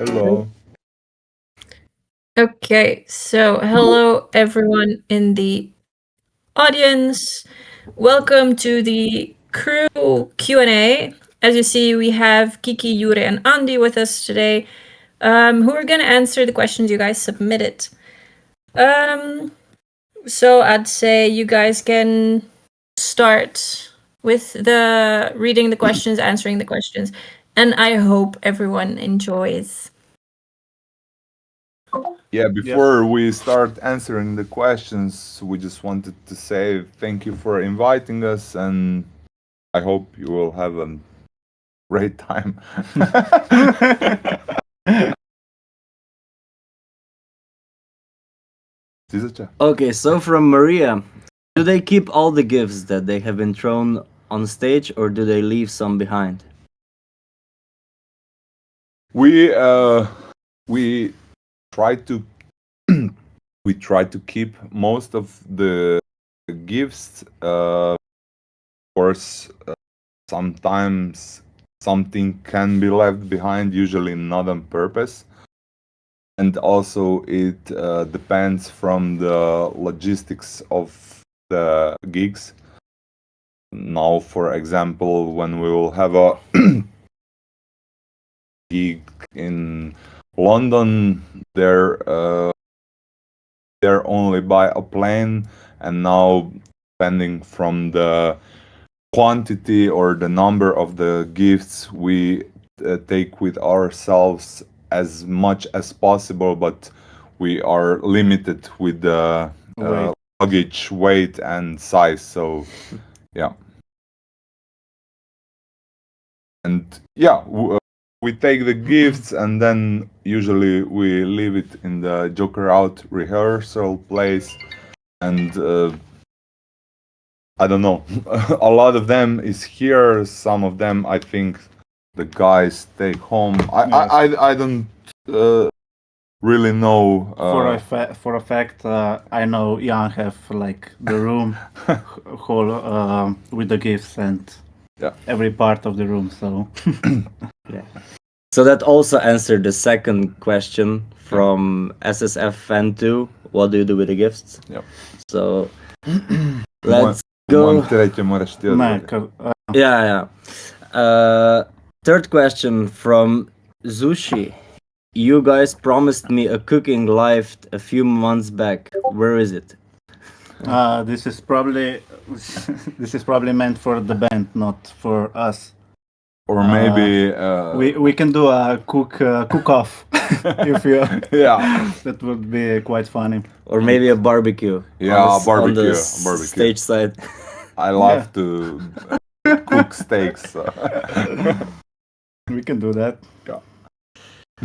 Hello. Okay, so hello everyone in the audience. Welcome to the crew Q&A. As you see, we have Kiki, Jure, and Andy with us today, who are going to answer the questions you guys submitted. So I'd say you guys can start with the reading the questions, answering the questions, and I hope everyone enjoys. Yeah, before we start answering the questions, we just wanted to say thank you for inviting us, and I hope you will have a great time. Okay, so from Maria, do they keep all the gifts that they have been thrown on stage, or do they leave some behind? We try to keep most of the gifts. Of course, sometimes something can be left behind, usually not on purpose. And also it depends from the logistics of the gigs. Now, for example, when we will have a gig in London, they're only by a plane, and now depending from the quantity or the number of the gifts we take with ourselves as much as possible, but we are limited with the luggage weight and size. So yeah, and yeah, we take the gifts and then usually we leave it in the Joker Out rehearsal place, and I don't know, a lot of them is here, some of them I think the guys take home. I don't really know. For a fact, I know Jan have like the room whole with the gifts and every part of the room. So yeah. So that also answered the second question from SSF Fan 2. What do you do with the gifts? Yep. So let's go. Yeah. Third question from Zushi. You guys promised me a cooking live a few months back. Where is it? this is probably meant for the band, not for us. Or maybe we can do a cook off if you that would be quite funny. Or maybe a barbecue. On the stage side. I love to cook steaks. We can do that. Yeah.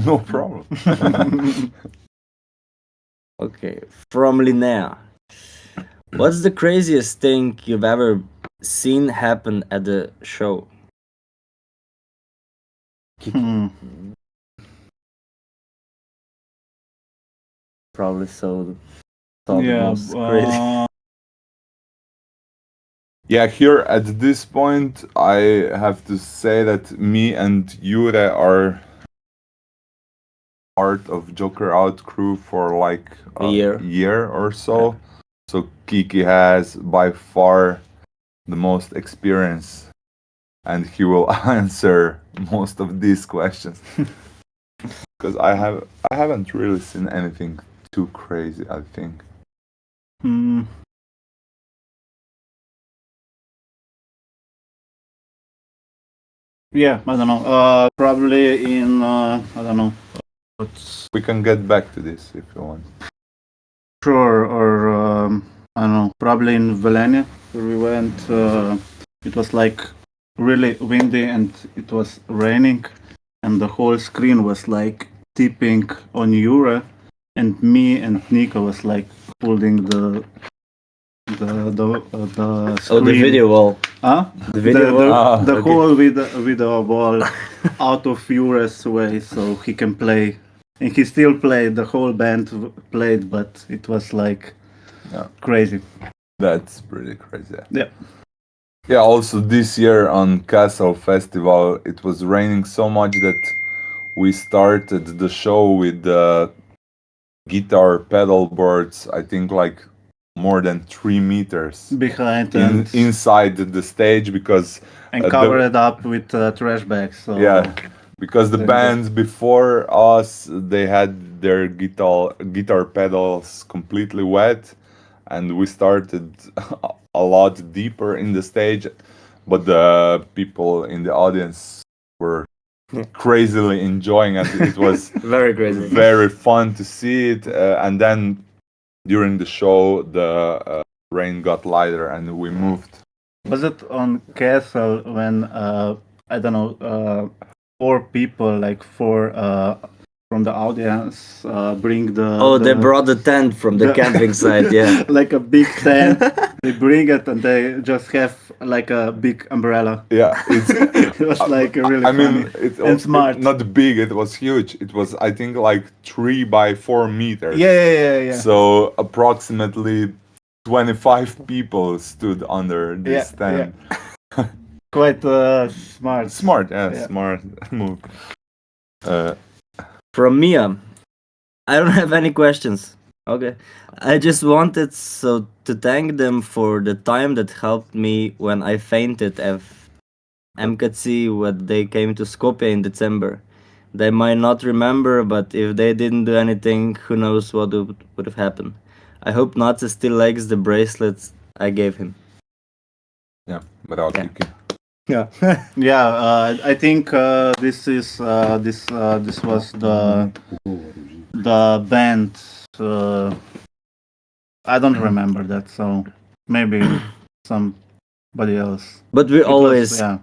No problem. Okay, from Linnea. What's the craziest thing you've ever seen happen at the show? Probably so. Yeah. Yeah, here at this point, I have to say that me and Jure are part of Joker Out crew for like a year or so. Yeah. So Kiki has by far the most experience, and he will answer most of these questions. Because I haven't really seen anything too crazy, I think. Yeah, I don't know. Probably in I don't know. We can get back to this if you want. Sure, or I don't know. Probably in Velenia, where we went. It was like really windy and it was raining, and the whole screen was like tipping on Jure, and me and Nico was like pulling the screen. The video wall. The video wall. The whole video wall out of Jure's way, so he can play, and he still played. The whole band played, but it was like crazy. That's pretty crazy. Yeah. Yeah, also this year on Castle Festival, it was raining so much that we started the show with the guitar pedal boards, I think like more than 3 meters behind and inside the stage, because cover it up with trash bags. So yeah, because the There you go. bands before us, they had their guitar pedals completely wet, and we started a lot deeper in the stage, but the people in the audience were crazily enjoying it. It was Very crazy. very fun to see it, and then during the show, the rain got lighter and we moved. Was it on Castle when I don't know 4 people, like 4 from the audience, bring the Oh, they brought the tent from the camping site. Yeah. like a big tent. They bring it and they just have like a big umbrella. Yeah, it's It was like really I funny. mean, it's and smart. not big. It was huge. It was, I think, like 3 by 4 meters. Yeah. So approximately 25 people stood under this Yeah, tent. Quite smart. Smart, Yeah. smart move. From Mia, I don't have any questions. Okay. I just wanted to thank them for the time that helped me when I fainted at MKC when they came to Skopje in December. They might not remember, but if they didn't do anything, who knows what would have happened. I hope Natsa still likes the bracelets I gave him. Yeah, without Yeah. kicking. Yeah. Yeah, I think this is this was the band. I don't remember that, so maybe somebody else. But we was- always yeah.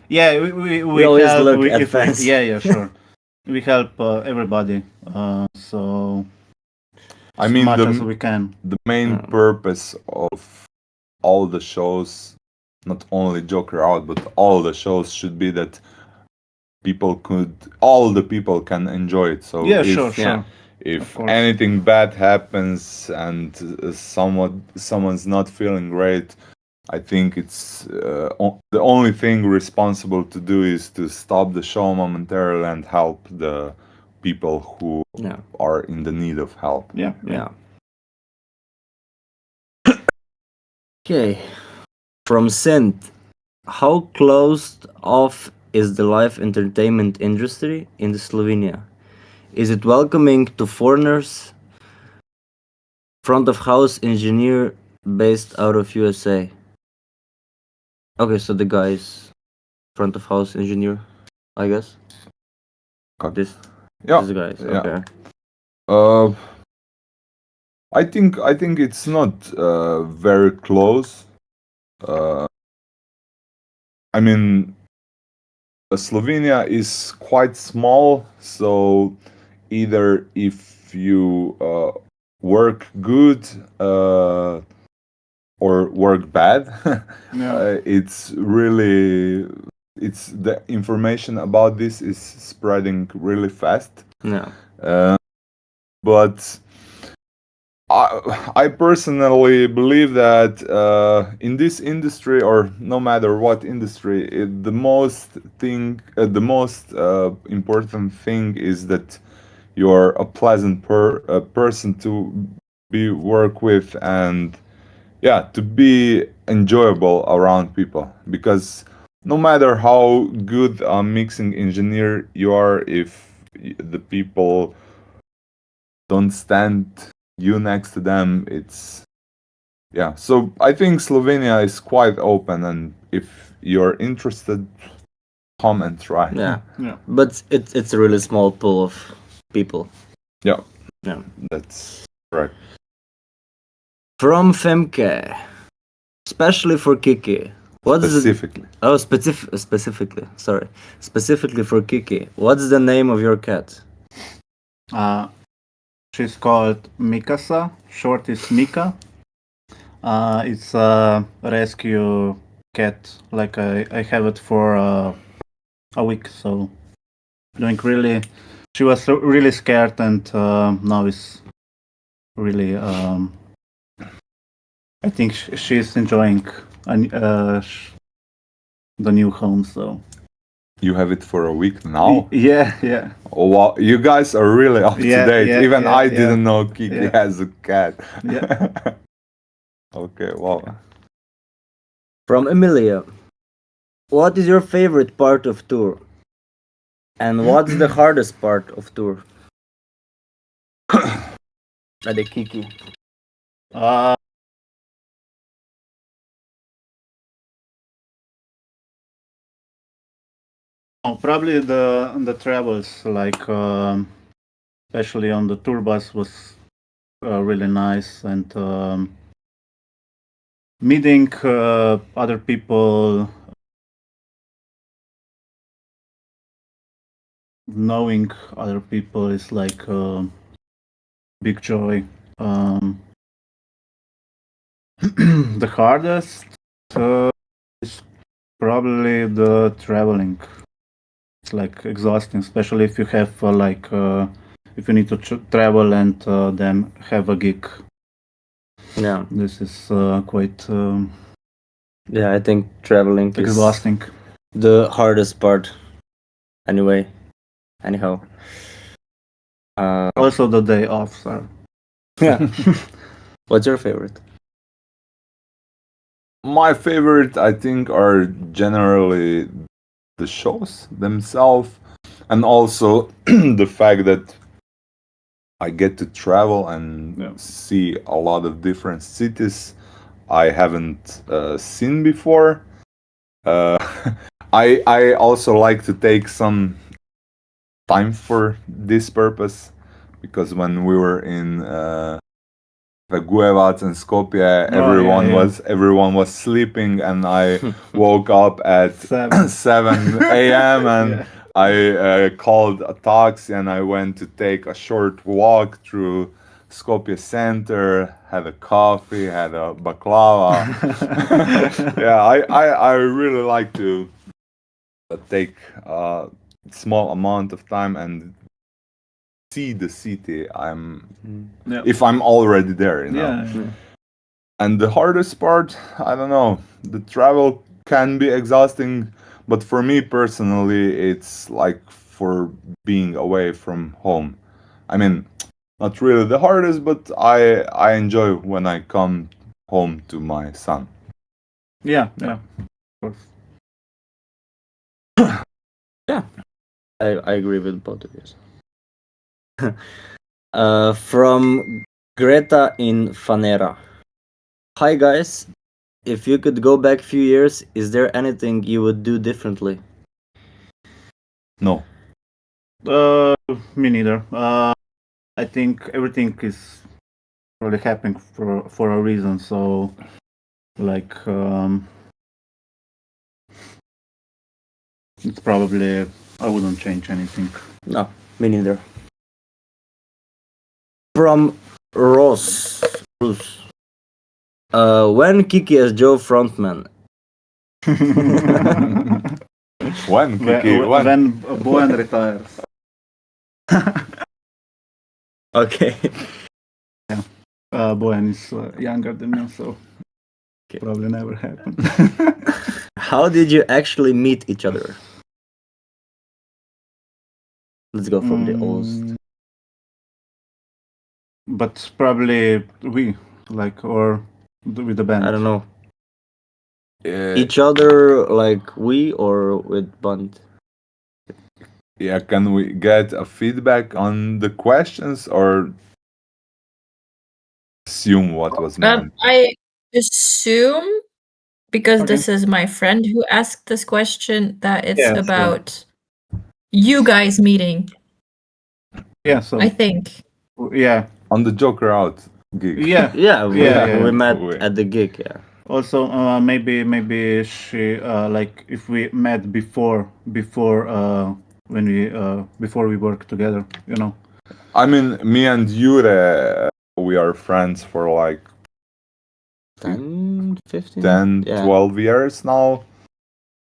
Yeah, we always help, look we, at if we- fans. yeah, sure. We help everybody, so I as mean, much as we can. the main purpose of all the shows, not only Joker Out, but all the shows, should be that all the people can enjoy it. So Yeah, if, sure. Of if course. anything bad happens and someone's not feeling great, I think it's the only thing responsible to do is to stop the show momentarily and help the people who Yeah. are in the need of help. Yeah. Yeah. Okay. From Sint, how closed off is the live entertainment industry in the Slovenia? Is it welcoming to foreigners? Front of house engineer based out of USA. Okay, so the guy's front of house engineer, I guess. Okay. This Yeah, guys. yeah. Okay. I think it's not very close. I mean, Slovenia is quite small, so either if you work good or work bad, Yeah. it's really the information about this is spreading really fast. Yeah. But I personally believe that in this industry, or no matter what industry, the most important thing is that you're a pleasant person to be work with, and to be enjoyable around people. Because no matter how good a mixing engineer you are, if the people don't stand you next to them, it's so I think Slovenia is quite open, and if you're interested, come and try. Yeah. Yeah. But it's a really small pool of people. Yeah, Yeah. that's correct. From Femke, especially for Kiki. What's Specifically, specifically? Sorry, specifically for Kiki. What's the name of your cat? She's called Mikasa. Short is Mika. It's a rescue cat. Like I have it for a week, so doing really. She was really scared, and now is really. I think she's enjoying the new home. So You have it for a week now? Yeah. Oh, wow. You guys are really up Yeah, to date. yeah, Even yeah, I yeah. didn't know Kiki Yeah. has a cat. Yeah. Okay, wow. From Emilia, what is your favorite part of tour? And what's the hardest part of tour? Ade Kiki. Uh, Probably the travels, like especially on the tour bus, was really nice, and meeting other people, knowing other people is like big joy. Um, the hardest is probably the traveling. It's like exhausting, especially if you have if you need to travel and then have a gig. Yeah. This is quite Yeah, I think traveling is exhausting. the hardest part. Anyway. Anyhow. Also, the day offs are. Yeah. What's your favorite? My favorite, I think, are generally the shows themselves, and also the fact that I get to travel and Yeah. see a lot of different cities I haven't seen before. Uh, I also like to take some time for this purpose, because when we were in Guevac and Skopje, everyone was sleeping, and I woke up at 7 a.m. and Yeah. I called a taxi and I went to take a short walk through Skopje center, had a coffee, had a baklava. Yeah, I really like to take a small amount of time and see the city Yeah. if I'm already there, you know. Yeah. And the hardest part, I don't know, the travel can be exhausting, but for me personally, it's like for being away from home. I mean, not really the hardest, but I enjoy when I come home to my son. Yeah. Of course. Yeah. I agree with both of you. From Greta in Fanera. Hi guys. If you could go back few years, is there anything you would do differently? No. Me neither. I think everything is really happening for a reason. So, like, it's probably I wouldn't change anything. No, me neither. From Ross. When Kiki as Joe frontman? When, Kiki? When Boyan retires. Okay. Boyan is younger than me, so probably never happen. How did you actually meet each other? Let's go from the oldest. But probably we or with the band. I don't know. Uh, Each other like we or with band? yeah, can we get a feedback on the questions or assume what was meant? I assume, because Okay. this is my friend who asked this question, that it's Yeah, sure. about you guys meeting, Yeah. So I think. yeah. On the Joker Out gig. Yeah. Yeah, we met We- at the gig, yeah. Also, maybe she if we met before when we before we work together, you know. I mean, me and Jure, we are friends for like 10, 15? 10, Yeah. 12 years now.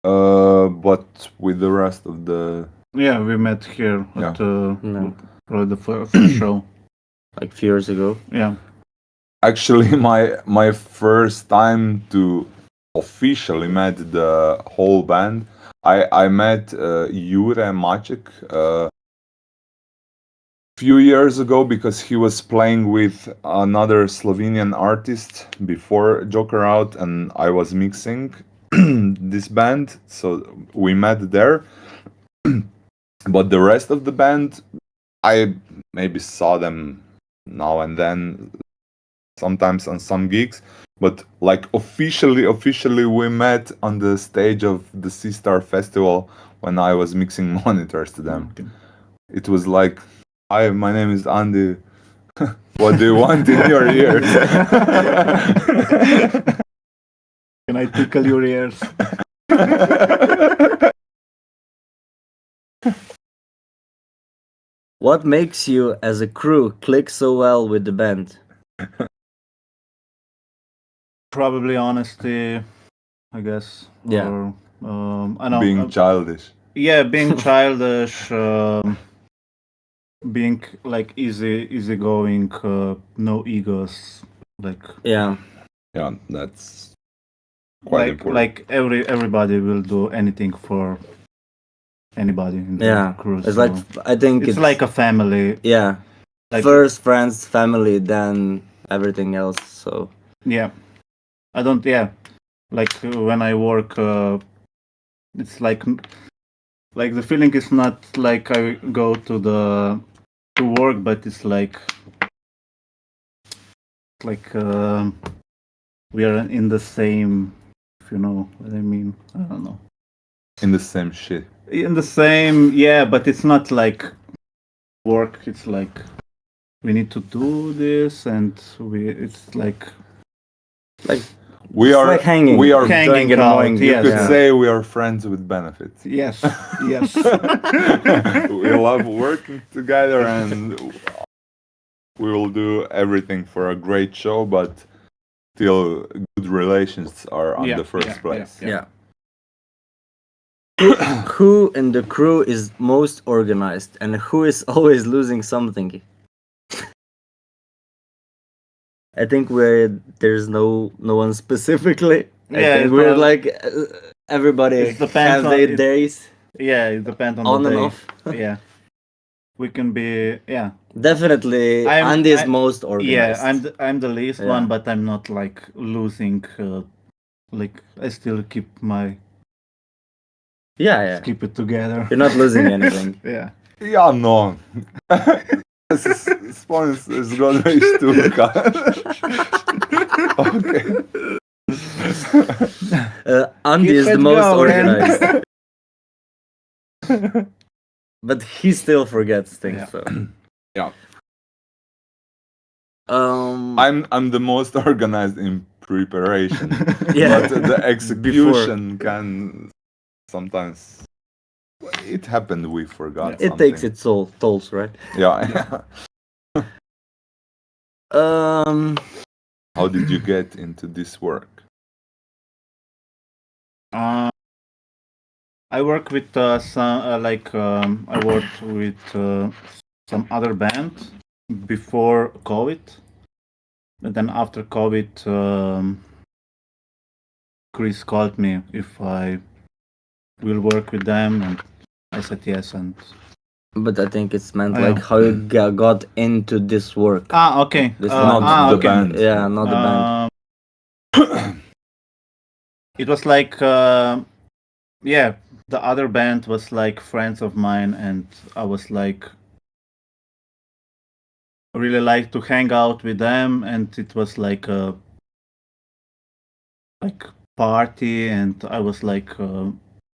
But with the rest of the... Yeah, we met here at Yeah. probably the first show. Like few years ago. Yeah. Actually, my first time to officially met the whole band, I met Jure Maciek few years ago because he was playing with another Slovenian artist before Joker Out, and I was mixing this band, so we met there. But the rest of the band, I maybe saw them now and then, sometimes on some gigs, but like officially we met on the stage of the Sea Star Festival when I was mixing monitors to them. Okay. It was like, hi, my name is Andy. What do you want in your ears? Can I tickle your ears? What makes you, as a crew, click so well with the band? Probably honesty, I guess. Yeah. Or, I know. Being childish. Yeah, being childish, being like easygoing, no egos, like Yeah. Yeah, that's quite important. like everybody will do anything for anybody in the Yeah. crew. It's so like, I think it's like a family. yeah. Like First friends, family, then everything else. So yeah, I don't like when I work, it's like the feeling is not like I go to work, but it's like we are in the same, if you know what I mean. I don't know. In the same shit. In the same, yeah, but it's not like work. It's like we need to do this, and it's like We it's are like hanging. We are. Hanging Enjoying it, out, annoying. You yes. could Yeah. say we are friends with benefits. yes, yes. We love working together, and we will do everything for a great show. But still, good relations are on Yeah, the first yeah, place. Yeah. Who in the crew is most organized and who is always losing something? I think there's no one specifically. I Yeah, think it's we're all- like everybody It depends has on- their it- days Yeah, it depends on, on the and day. off. Yeah, we can be. Yeah, Definitely, Andy is most organized. yeah. I'm the least Yeah. one, but I'm not like losing. Like I still keep yeah. keep it together. You're not losing anything. Yeah. Ja, no. Sponsor zgodnej sztuka. Okay. Andy Keep is the it most going. organized, but he still forgets things. Yeah. So. Yeah. Um. I'm the most organized in preparation, Yeah. but the execution can sometimes. It happened. We forgot. It takes its tolls, right? Yeah. How did you get into this work? I work with some I worked with some other band before COVID, and then after COVID, Chris called me if I will work with them, and I said yes. And But I think it's meant Oh, like yeah. how you got into this work. okay, This Not the okay. band. Yeah, not the band. It was like yeah, the other band was like friends of mine, and I was like really like to hang out with them, and it was like a party, and I was like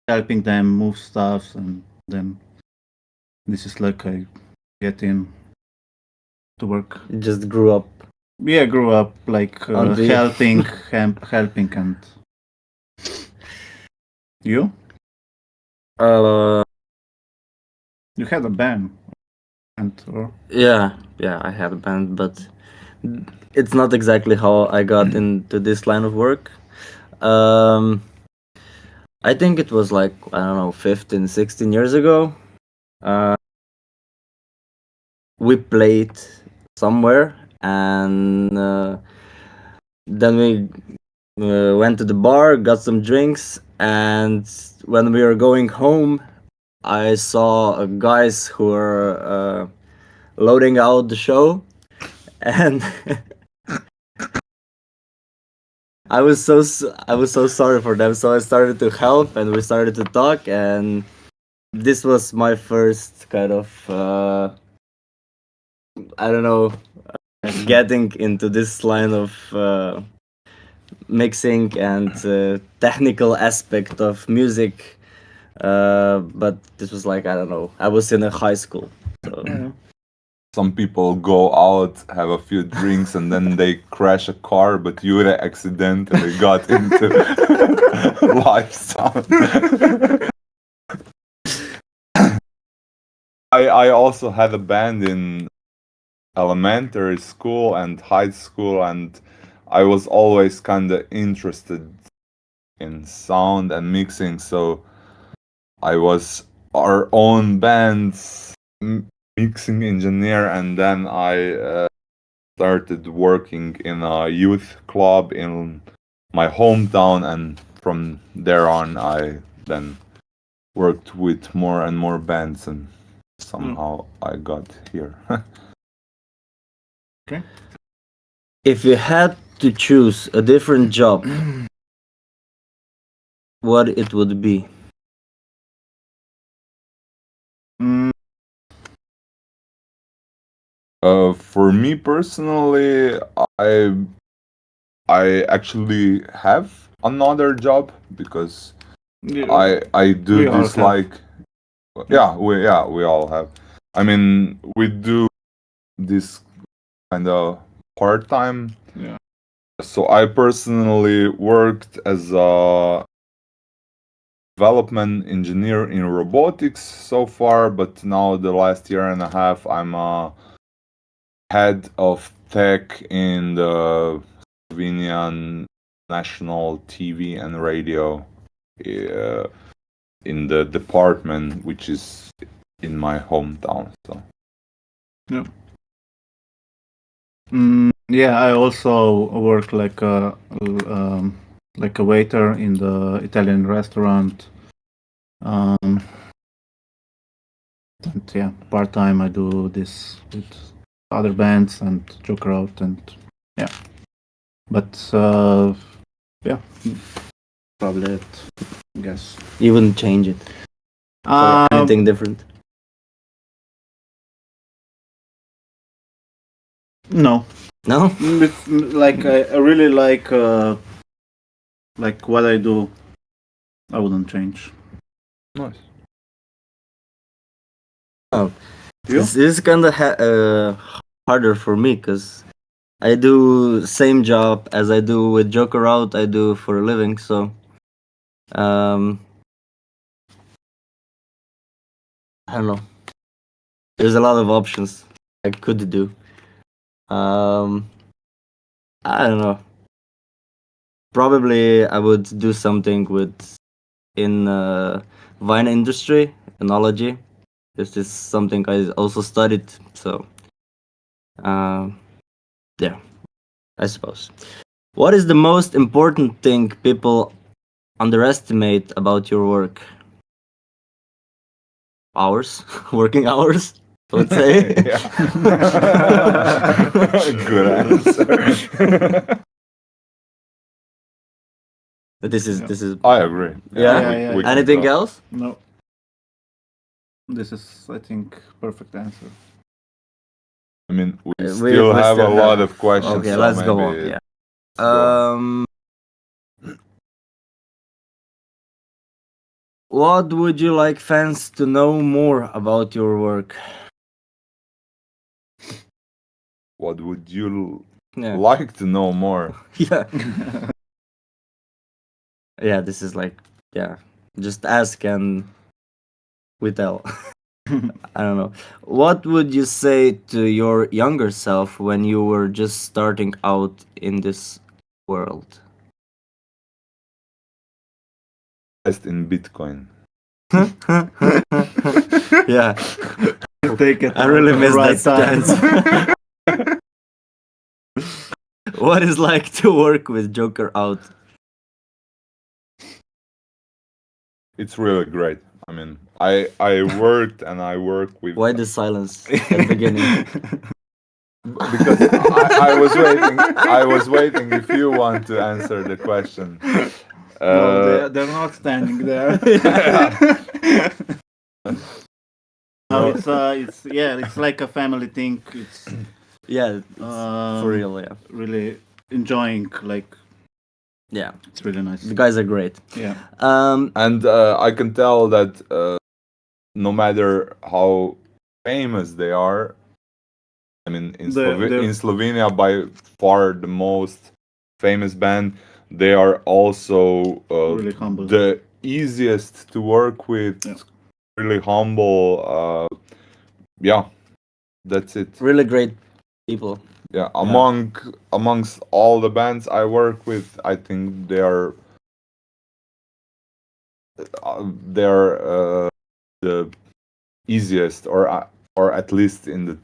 helping them move stuff, and then this is like I get in to work. You just grew up. Yeah, I grew up like On the- helping and you you had a band and or Yeah, I had a band, but it's not exactly how I got into this line of work. I think it was like, I don't know, 15, 16 years ago. We played somewhere, and then we went to the bar, got some drinks, and when we were going home, I saw guys who were loading out the show, and I was so sorry for them. So I started to help, and we started to talk, and this was my first kind of I don't know, getting into this line of mixing and technical aspect of music. But this was like, I don't know, I was in a high school, so Some people go out, have a few drinks, and then they crash a car, but Jure accidentally got into live sound. I also had a band in elementary school and high school, and I was always kind of interested in sound and mixing, so I was our own band's mixing engineer, and then I started working in a youth club in my hometown, and from there on I then worked with more and more bands, and somehow I got here. Okay. if you had to choose a different job, what it would be? Mm, For me personally, I actually have another job because yeah, I do we all this have. like we all have. I mean, we do this kind of part time. Yeah. So I personally worked as a development engineer in robotics so far, but now the last year and a half I'm a head of tech in the Slovenian national TV and radio in the department which is in my hometown. So Yeah, I also work like a waiter in the Italian restaurant. And yeah, part time I do this with other bands and joke around and yeah. But yeah, probably it. I guess. You wouldn't change it for anything different? No, No? it's like I really like what I do. I wouldn't change. nice. Oh, You? this is kind of harder for me because I do same job as I do with Joker Out. I do for a living, so I don't know. There's a lot of options I could do. I don't know. Probably I would do something in wine industry, enology. This is something I also studied, so yeah, I suppose. What is the most important thing people underestimate about your work? Hours, working hours, I would say. Good answer. This is I agree. Yeah? We can Anything go. else? No. This is, I think, perfect answer. I mean, we We still have still a lot of questions. Okay, so let's go on. maybe Yeah. let's go. What would you like fans to know more about your work? What would you Yeah. like to know more? Yeah. Yeah, this is like, yeah, just ask and we tell. I don't know. What would you say to your younger self when you were just starting out in this world? Invest in Bitcoin. Yeah, Take it. I really at the missed right that time. stance. What is like to work with Joker Out? it's really great. I mean, I worked and I work with Why the silence at the beginning? because I was waiting. I was waiting if you want to answer the question. No, they're not standing there. No, it's like a family thing. It's Yeah, it's for real. Yeah, really enjoying. Like yeah. it's really nice. The guys are great. Yeah, And I can tell that no matter how famous they are, I mean, in Slovenia, by far the most famous band, they are also really humble. the easiest to work with. Yeah. Really humble. Yeah, that's it. Really great people. Yeah, amongst all the bands I work with, I think they're the easiest, or at least in the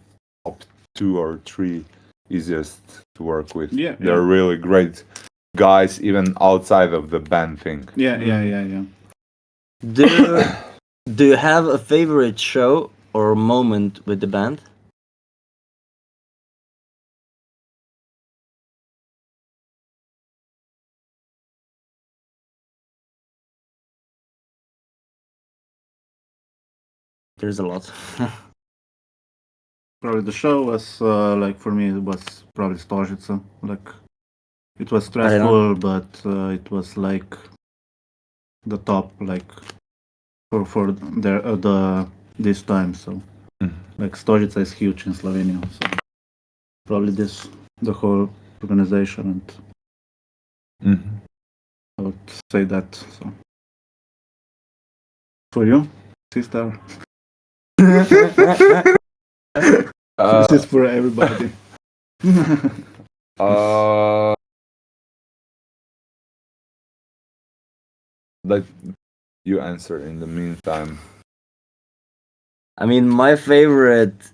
top 2 or 3 easiest to work with. Yeah, They're really great guys, even outside of the band thing. Yeah. Do you have a favorite show or moment with the band? There's a lot. Probably the show was like for me it was probably Stožica. Like it was stressful, but it was like the top like for this time. So like Stožica is huge in Slovenia. So probably the whole organization, and I would say that. So for you, sister, this is for everybody. Let you answer in the meantime. I mean, my favorite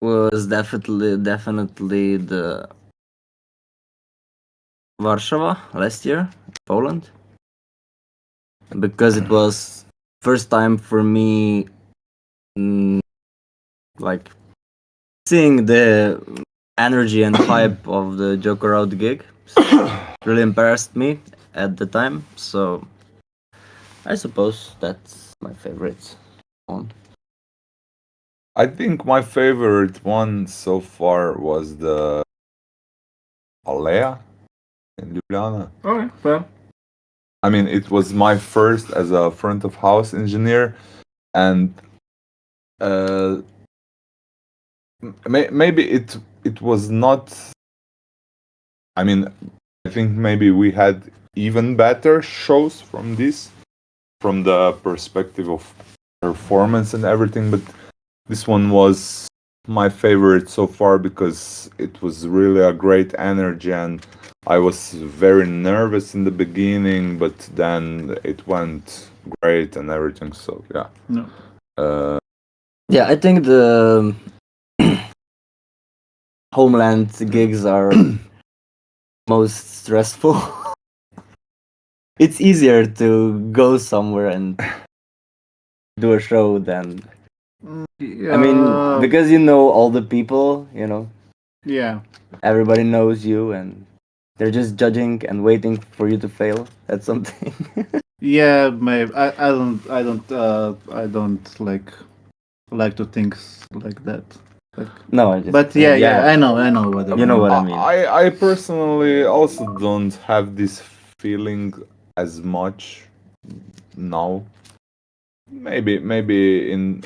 was definitely the Warsaw last year, Poland, because it was first time for me, like seeing the energy and hype of the Joker Out gig. Really impressed me at the time, so I suppose that's my favorite one. I think my favorite one so far was the Alea in Ljubljana. Alright, well. I mean, it was my first as a front of house engineer, and maybe it was not. I mean, I think maybe we had even better shows from the perspective of performance and everything, but this one was my favorite so far because it was really a great energy, and I was very nervous in the beginning, but then it went great and everything. So yeah. No. Yeah, I think the homeland gigs are most stressful. It's easier to go somewhere and do a show than I mean, because you know all the people, you know. Yeah. Everybody knows you, and they're just judging and waiting for you to fail at something. Yeah, maybe I don't like to think like that. Like, no, but yeah, I know what you know what I mean. I personally also don't have this feeling as much now. Maybe in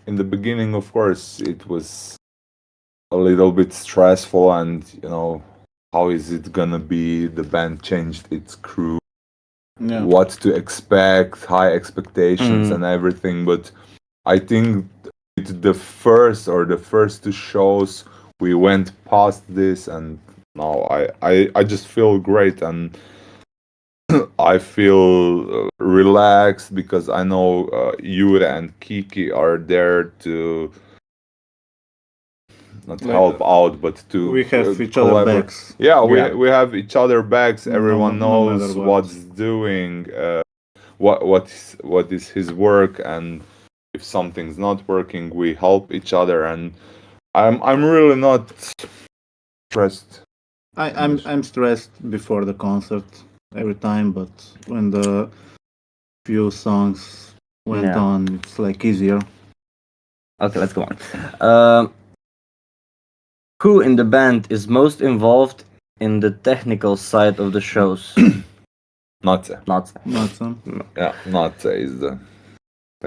the beginning, of course, it was a little bit stressful, and how is it gonna be? The band changed its crew. Yeah. What to expect, high expectations and everything, but I think with the first 2 shows we went past this, and now I just feel great, and I feel relaxed because I know Jure and Kiki are there to not help out, but to we have each other backs. Yeah, we have each other backs. Everyone no knows matter what. what's doing. what is his work, and if something's not working, we help each other. And I'm really not stressed. I'm stressed before the concert every time, but when the few songs went Yeah. on, it's like easier. Okay, let's go on. Who in the band is most involved in the technical side of the shows? Not Not. Not some. yeah, not is the.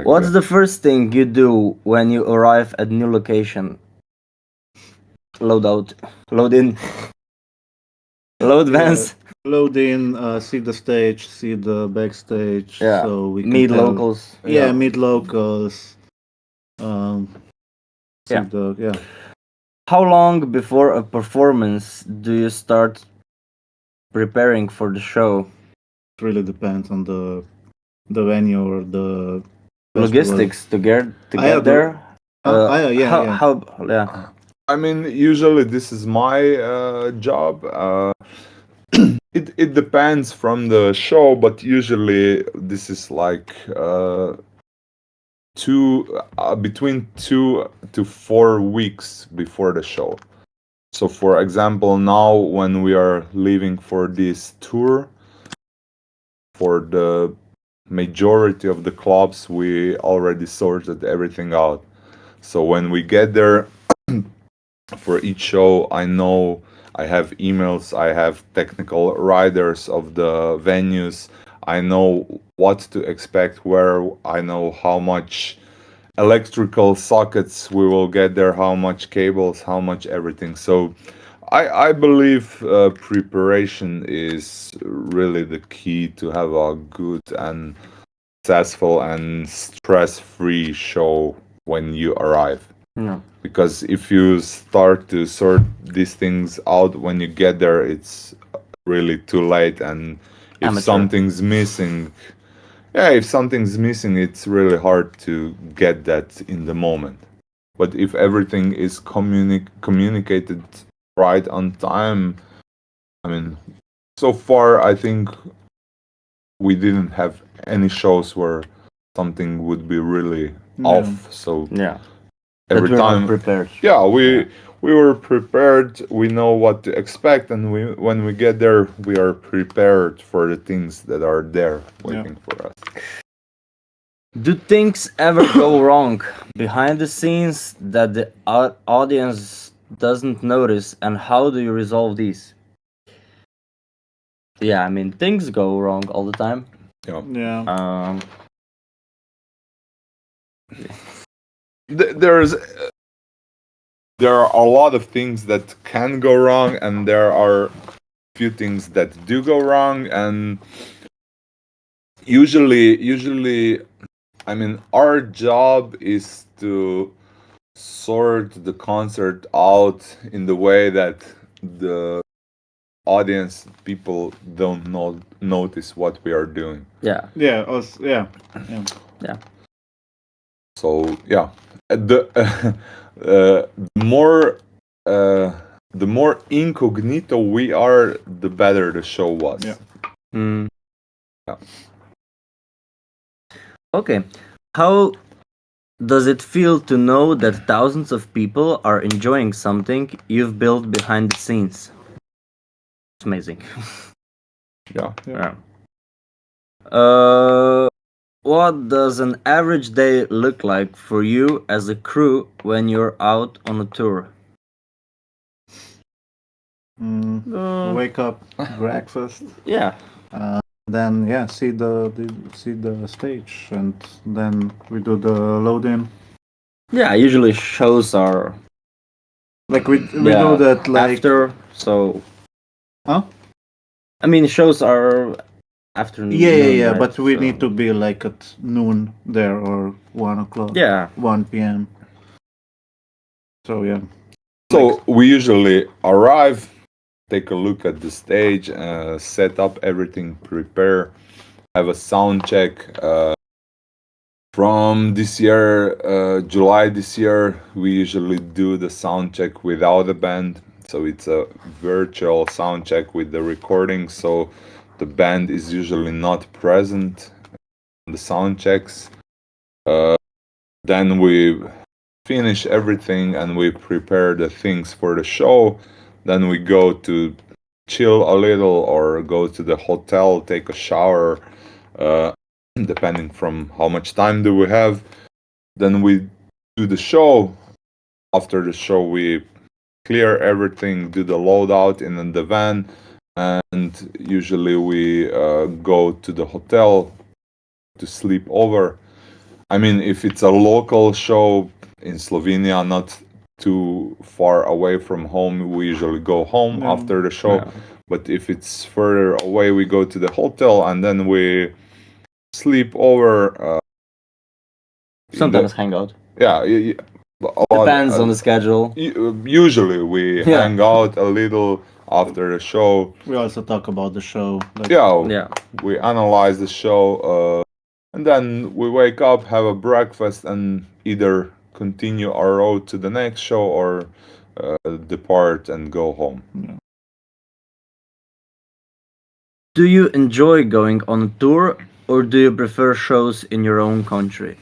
What's the first thing you do when you arrive at new location? Load out, load in, load vans. Load in, see the stage, see the backstage, Yeah, so we can meet tell. locals. Yeah, meet locals. See Yeah. yeah. How long before a performance do you start preparing for the show? It really depends on the venue or the festival. Logistics to get yeah, there. yeah. Yeah. I mean, usually this is my job. It depends from the show, but usually this is like between 2 to 4 weeks before the show. So, for example, now when we are leaving for this tour, for the majority of the clubs, we already sorted everything out. So when we get there for each show, I know I have emails, I have technical writers of the venues, I know what to expect, where, I know how much electrical sockets we will get there, how much cables, how much everything. So I believe preparation is really the key to have a good and successful and stress-free show when you arrive. Yeah. Because if you start to sort these things out when you get there, it's really too late. And if Amateur. something's missing, if something's missing, it's really hard to get that in the moment. But if everything is communicated right on time, I mean, so far I think we didn't have any shows where something would be really off. So Yeah. every That we're not time, prepared. yeah, we were prepared. We know what to expect, and when we get there, we are prepared for the things that are there waiting for us. Do things ever go wrong behind the scenes that the audience doesn't notice, and how do you resolve these? Yeah, I mean, things go wrong all the time. Yeah. Yeah. There's there are a lot of things that can go wrong, and there are few things that do go wrong. And usually, I mean, our job is to sort the concert out in the way that the audience people don't notice what we are doing. Yeah. Yeah. Yeah. So yeah, the more the more incognito we are, the better the show was. Yeah. Mm. Yeah. Okay. How does it feel to know that thousands of people are enjoying something you've built behind the scenes? It's amazing. Yeah. Yeah. What does an average day look like for you as a crew when you're out on a tour? Wake up, breakfast. Yeah. Then see the stage, and then we do the load in. Yeah, usually shows are Like we do that like after, so Huh? I mean shows are afternoon. Yeah. right? But we So- need to be like at noon there or 1 o'clock. Yeah. 1 p.m. So yeah. So we usually arrive, take a look at the stage, set up everything, prepare, have a sound check. From this year, July this year, we usually do the sound check without a band. So it's a virtual sound check with the recording. So the band is usually not present. the sound checks. Then we finish everything and we prepare the things for the show. Then we go to chill a little or go to the hotel, take a shower, depending from how much time do we have. Then we do the show. After the show, we clear everything, do the loadout in the van, and usually we go to the hotel to sleep over. I mean, if it's a local show in Slovenia, not too far away from home, we usually go home after the show. Yeah. But if it's further away, we go to the hotel and then we sleep over. Sometimes hang out. Yeah, Depends on the schedule. Usually we Yeah. hang out a little after the show. We also talk about the show. Like, Yeah. We analyze the show, and then we wake up, have a breakfast, and either continue our road to the next show or depart and go home. Do you enjoy going on a tour or do you prefer shows in your own country?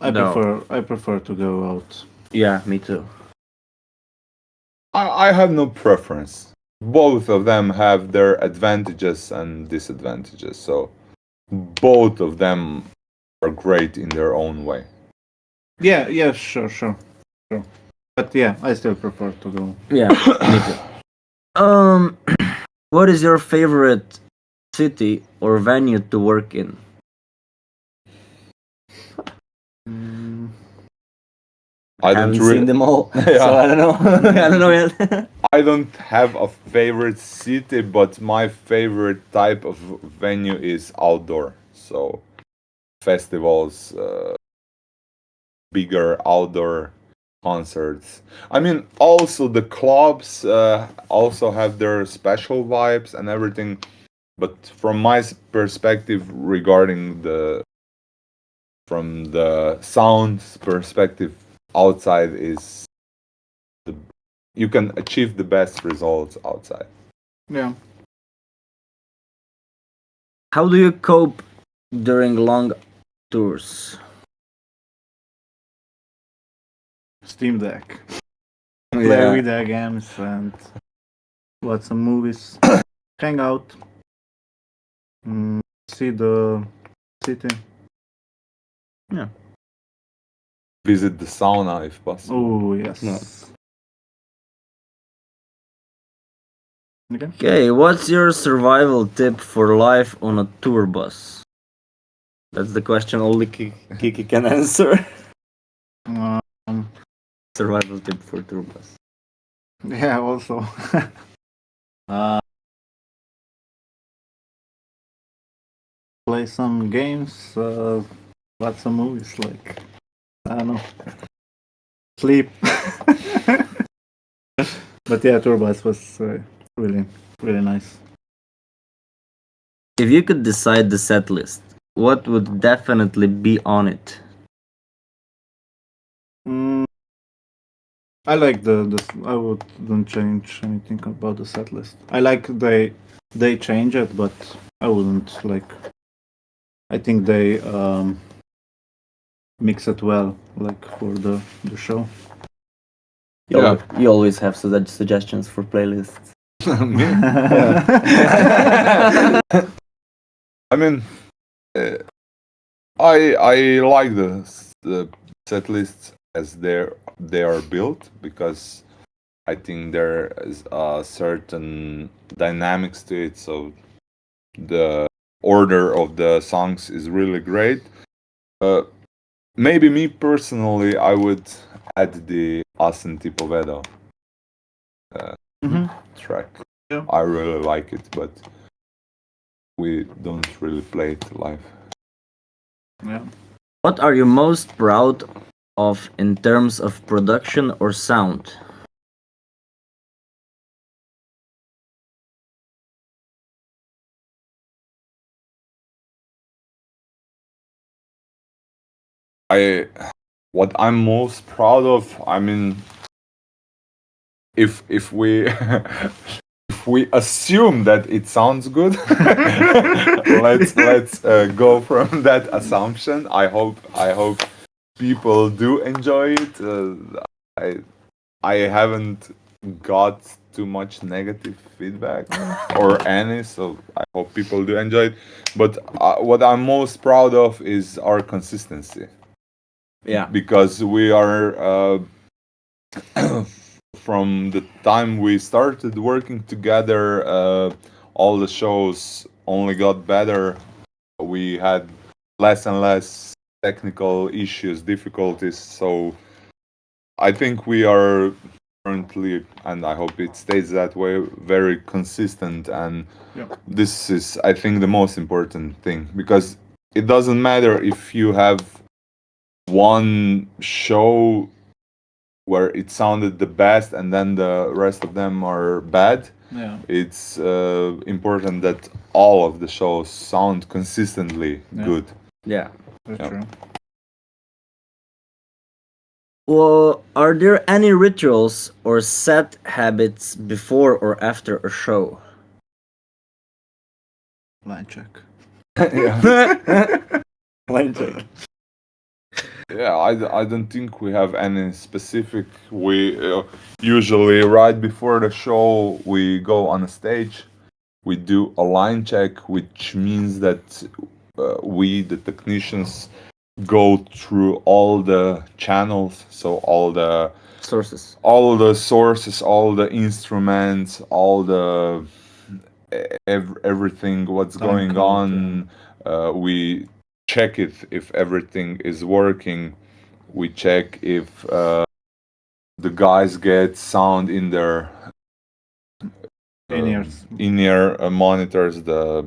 I No. prefer to go out. Yeah, me too. I have no preference. Both of them have their advantages and disadvantages, so both of them are great in their own way. Yeah, sure. But yeah, I still prefer to go. Yeah, me too. What is your favorite city or venue to work in? I haven't don't seen them all, Yeah. so I don't know. I don't know yet. I don't have a favorite city, but my favorite type of venue is outdoor. So festivals, bigger outdoor concerts. I mean, also the clubs also have their special vibes and everything. But from my perspective, regarding from the sound perspective, outside is you can achieve the best results outside. Yeah. How do you cope during long tours? Steam Deck. Play video games and watch some movies. Hang out. See the city. Visit the sauna if possible. Oh yes. No. Okay. Okay, what's your survival tip for life on a tour bus? That's the question only Kiki can answer. Um, Survival tip for tour bus. yeah. Also. Play some games. Watch some movies. Like I don't know. Sleep. But yeah, tour bus was really nice. If you could decide the set list, what would definitely be on it? I like the I wouldn't change anything about the set list. I like they change it, but I wouldn't like. I think they mix it well, like for the show. You always have suggestions for playlists. I mean, I like the set lists as they are built, because I think there is a certain dynamics to it. So the order of the songs is really great. Maybe me personally, I would add the Asenti Povedo track. Yeah. I really like it, but we don't really play it live. Yeah. What are you most proud of in terms of production or sound? What I'm most proud of, I mean, if we if if we assume that it sounds good, let's go from that assumption. I hope people do enjoy it. I I haven't got too much negative feedback or any, so I hope people do enjoy it. But what I'm most proud of is our consistency, Yeah. because we are from the time we started working together, all the shows only got better. We had less and less technical issues, difficulties. So I think we are currently, and I hope it stays that way, very consistent. And this is, I think, the most important thing, because it doesn't matter if you have one show where it sounded the best and then the rest of them are bad. Yeah. It's important that all of the shows sound consistently good. Yeah. Very Yeah. true. Well, are there any rituals or set habits before or after a show? Line check. Yeah. Line check. Yeah, I don't think we have any specific. We usually right before the show we go on a stage, we do a line check, which means that we, the technicians, go through all the channels, so all the Sources. sources, all the instruments, all the everything what's Time going code, on. We check it if everything is working. We check if the guys get sound in their In-ears. in-ear monitors, the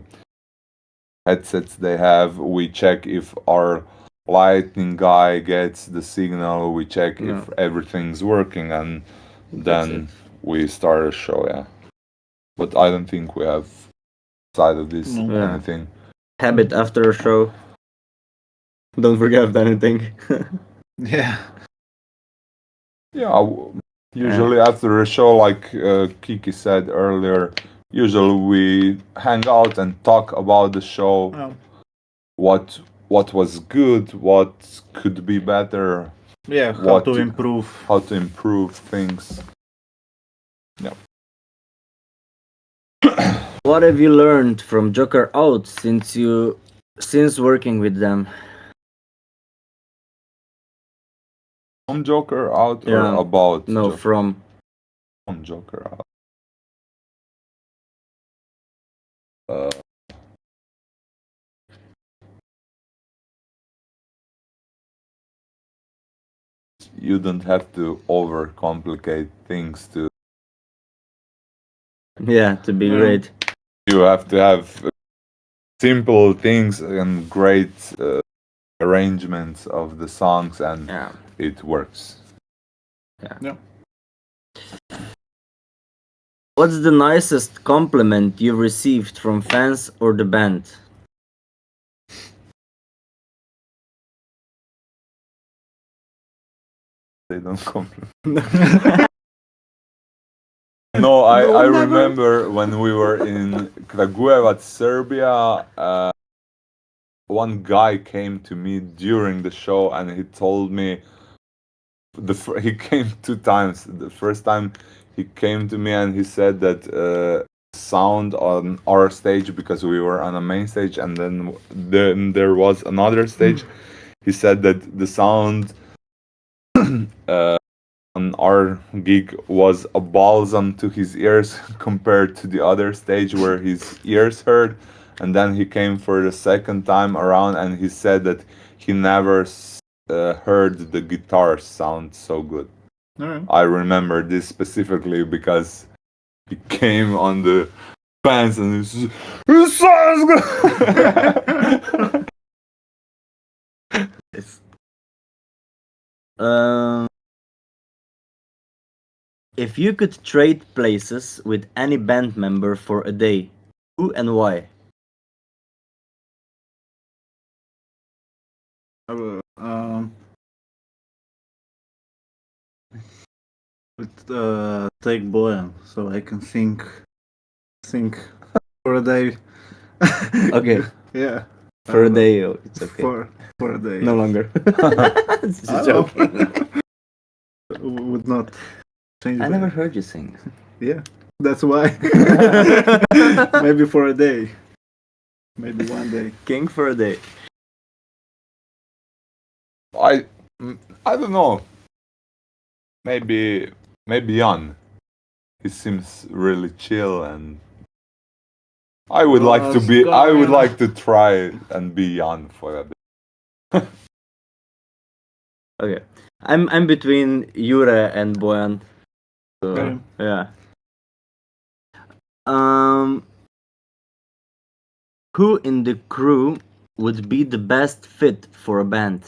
headsets they have. We check if our lighting guy gets the signal. We check Yeah. if everything's working, and That's then we start a show. Yeah, but I don't think we have side of this No. Yeah. anything. Habit after a show. Don't forget anything. Yeah. Yeah, usually after a show, like Kiki said earlier, usually we hang out and talk about the show, Oh. what was good, what could be better, Yeah. How What to to- improve. how to improve things. What have you learned from Joker Out since working with them? From Joker out or Yeah. about No, Joker? from From Joker out. Uh, you don't have to overcomplicate things to. yeah, to be Yeah. great. You have to have simple things and great arrangements of the songs, and Yeah. it works. Yeah. What's the nicest compliment you've received from fans or the band? They don't compliment. No, I remember when we were in Kragujevac, Serbia. One guy came to me during the show and he told me he came 2 times. The first time he came to me and he said that sound on our stage, because we were on a main stage and then there was another stage. He said that the sound on our gig was a balsam to his ears compared to the other stage where his ears hurt. And then he came for the second time around and he said that he never heard the guitar sound so good. Alright. I remember this specifically because he came on the fans and he said, "It sounds good." If you could trade places with any band member for a day, who and why? Take Boyan so I can think Sing for a day. Okay, Yeah. for a day, it's okay. For a day. No longer. Just I joking. would not change. I that. never heard you sing. Yeah, that's why. Maybe for a day. Maybe one day. King for a day. I don't know. Maybe Jan. He seems really chill, and I would like to be. I would like to try and be Jan for a bit. Okay, I'm between Jure and Bojan. So Okay. yeah. Who in the crew would be the best fit for a band,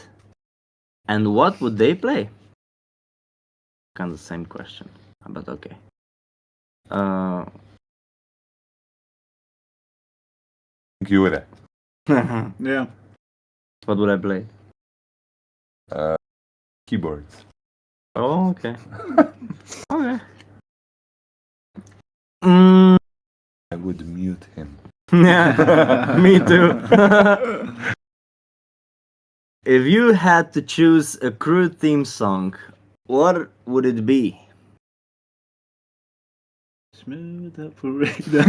and what would they play? Kind of the same question, but okay. Jure. Yeah. What would I play? Keyboards. Oh, okay. Okay. Mm, I would mute him. yeah, me too. If you had to choose a crew theme song, what would it be? Smooth operator.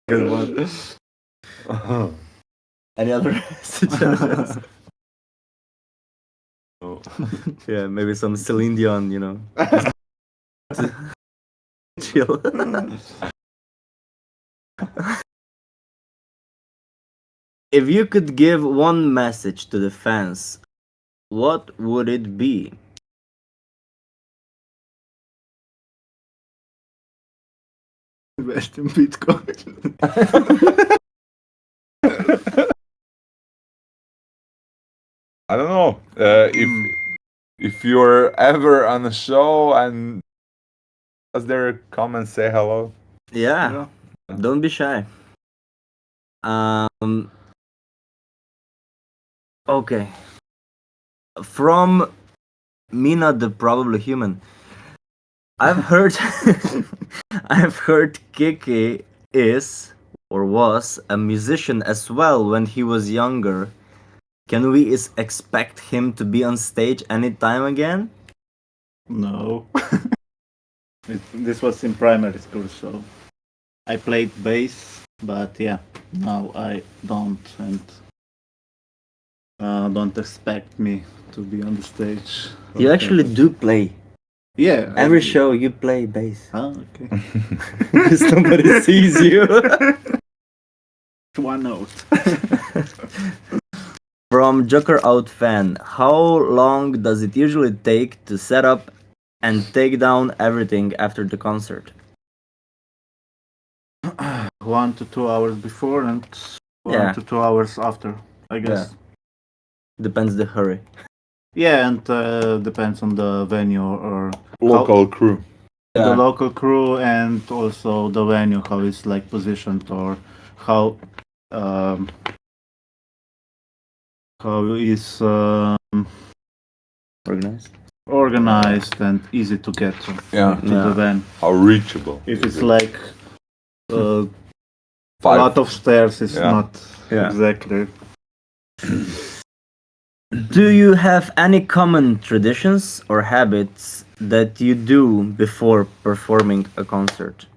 Good one. Any other suggestions? Yeah, maybe some Celine Dion, you know. Chill. If you could give one message to the fans, what would it be? Invest in Bitcoin. I don't know. If you're ever on a show and does there come and say hello? Yeah, don't be shy. Okay. From Mina the Probably Human. I've heard I've heard Kiki is or was a musician as well when he was younger. Can we expect him to be on stage anytime again? No. This was in primary school, so I played bass, but yeah, now I don't, and don't expect me to be on the stage. You actually do play. Yeah. Every show you play bass. Oh, okay. Because nobody sees you. One note. From Joker Out fan, how long does it usually take to set up and take down everything after the concert? 1 to 2 hours before and Yeah. 1 to 2 hours after, I guess. Depends the hurry. Yeah, and depends on the venue or Local crew. the local crew, and also the venue, how it's like positioned, or how is organized and easy to get to, Yeah. to the van. How reachable. If is it's it? like a Five. lot of stairs, it's Yeah. not exactly. Do you have any common traditions or habits that you do before performing a concert?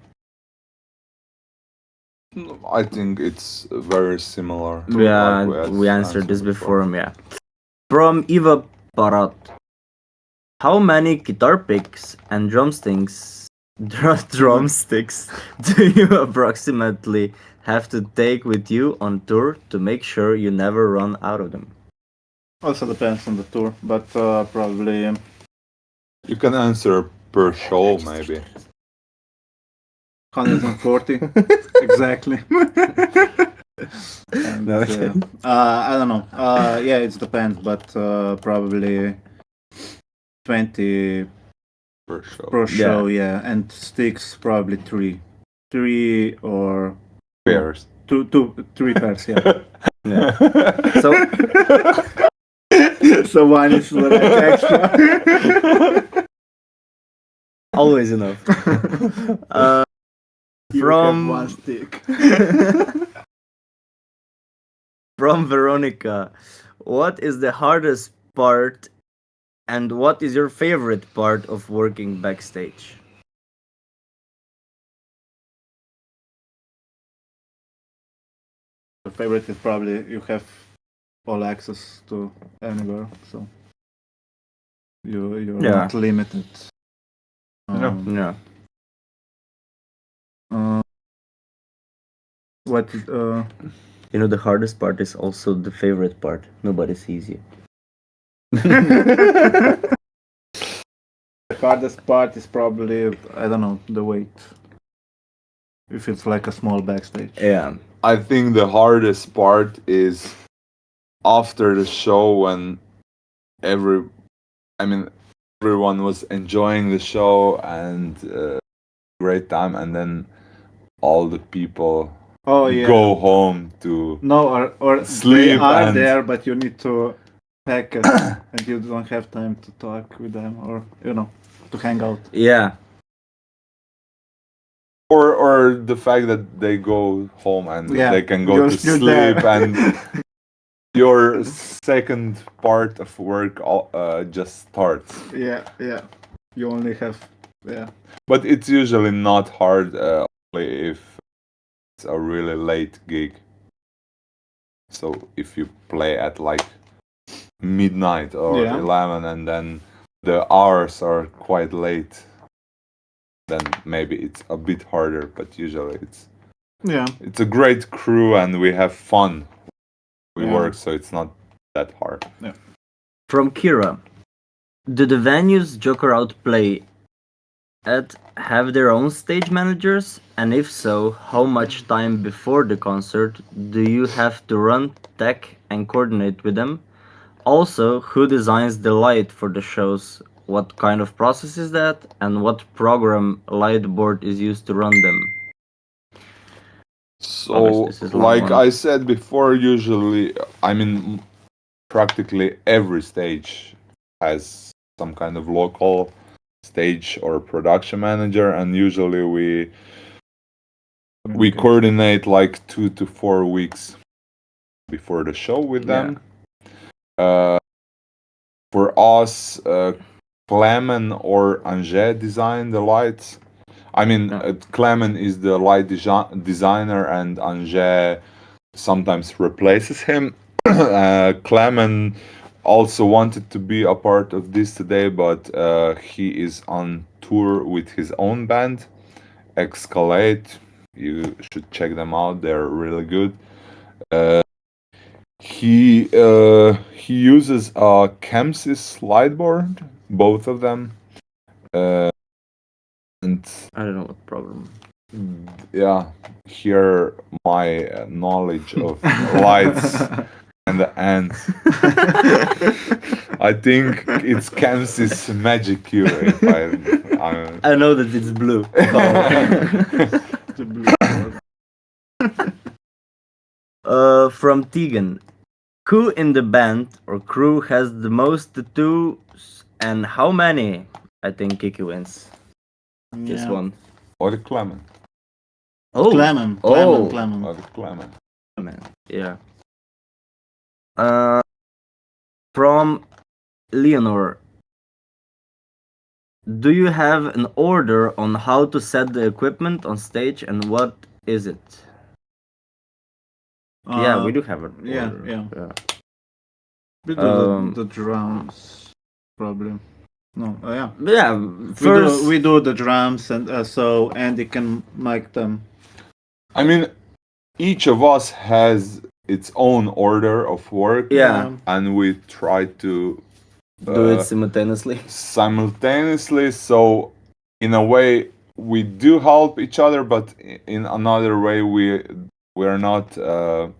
I think it's very similar. to Yeah, like we answered this before. Yeah. From Eva Parat, how many guitar picks and drumsticks do you approximately have to take with you on tour to make sure you never run out of them? Also depends on the tour, but probably You can answer per show, maybe. 140 exactly. And, Okay. I don't know. Yeah, it depends, but probably 20 Per show. per show. Yeah, and sticks probably three or Pairs. three pairs. Yeah. Yeah. So So one is like extra. Always enough. You have From one stick. from Veronica, what is the hardest part and what is your favorite part of working backstage? The favorite is probably you have all access to anywhere, so you're Yeah. not limited. Yeah. Yeah. What You know, the hardest part is also the favorite part. Nobody sees you. the hardest part is probably, I don't know, the weight. If it's like a small backstage. Yeah. I think the hardest part is after the show when everyone was enjoying the show and great time, and then all the people Oh yeah. go home to No, or they sleep are and there, but you need to pack it, and you don't have time to talk with them, or to hang out. Yeah. or the fact that they go home and Yeah, they can go you're to still sleep there. and your second part of work just starts. Yeah. You only have But it's usually not hard only if it's a really late gig. So if you play at like midnight or Yeah. 11 and then the hours are quite late, then maybe it's a bit harder, but usually it's a great crew and we have fun. We work, so it's not that hard. From Kira, do the venues Joker Out play at have their own stage managers? And if so, how much time before the concert do you have to run tech and coordinate with them? Also, who designs the light for the shows? What kind of process is that? And what program light board is used to run them? So, this is a long like one. I said before, usually, practically every stage has some kind of local stage or production manager, and usually we coordinate like 2 to 4 weeks before the show with them. For us, Clemen or Angers design the lights. Clemen is the light designer, and Angers sometimes replaces him. Clemen also wanted to be a part of this today, but he is on tour with his own band, Escalade. You should check them out; they're really good. He uses a Chemsys lightboard, both of them, and I don't know what program. yeah, here my knowledge of lights and the ants. I think it's Chemsys Magic Cure. If I know that it's blue. the blue board. From Tegan, who in the band or crew has the most tattoos and how many? I think Kiki wins this Yeah. one. or the Clement. Oh, Clement. Oh. Clement. Or the Clement. Yeah. From Leonor, do you have an order on how to set the equipment on stage and what is it? Yeah, we do have an yeah, order. yeah. We do the Um, drums, probably. No, yeah. Yeah, first. We do the drums, and so Andy can mic them. Each of us has its own order of work. Yeah. And we try to Do it simultaneously. simultaneously. So, in a way, we do help each other, but in another way, we're not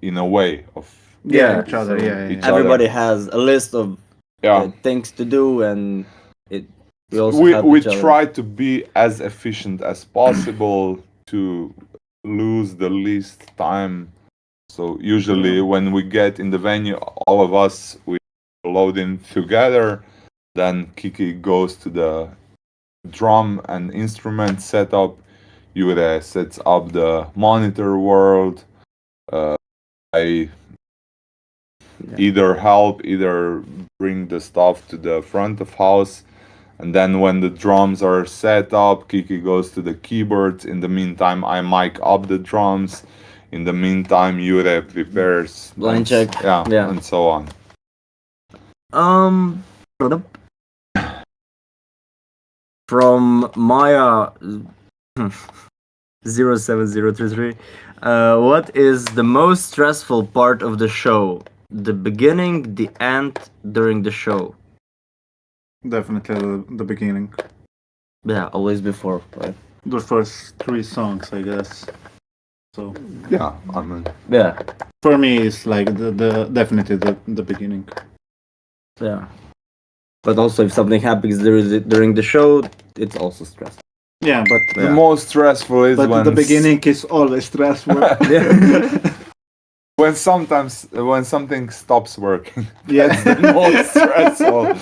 in a way of Yeah, each other. so Yeah. each Everybody other. has a list of things to do, and we also help we each other. try to be as efficient as possible to lose the least time. So usually when we get in the venue, all of us we load in together. Then Kiki goes to the drum and instrument setup. Jure sets up the monitor world. I either help, either bring the stuff to the front of house. And then when the drums are set up, Kiki goes to the keyboards. In the meantime, I mic up the drums. In the meantime, Jure prepares Line and check. Yeah. and so on. From Maya 07033, what is the most stressful part of the show? The beginning, the end, during the show? Definitely the beginning. Yeah, always before, right? The first 3 songs, I guess. So Yeah, I mean, Yeah, for me, it's like the definitely the beginning. yeah. But also, if something happens during the show, it's also stressful. Yeah, but the most stressful is when the beginning is always stressful. when something stops working. Yeah. That's the most stressful.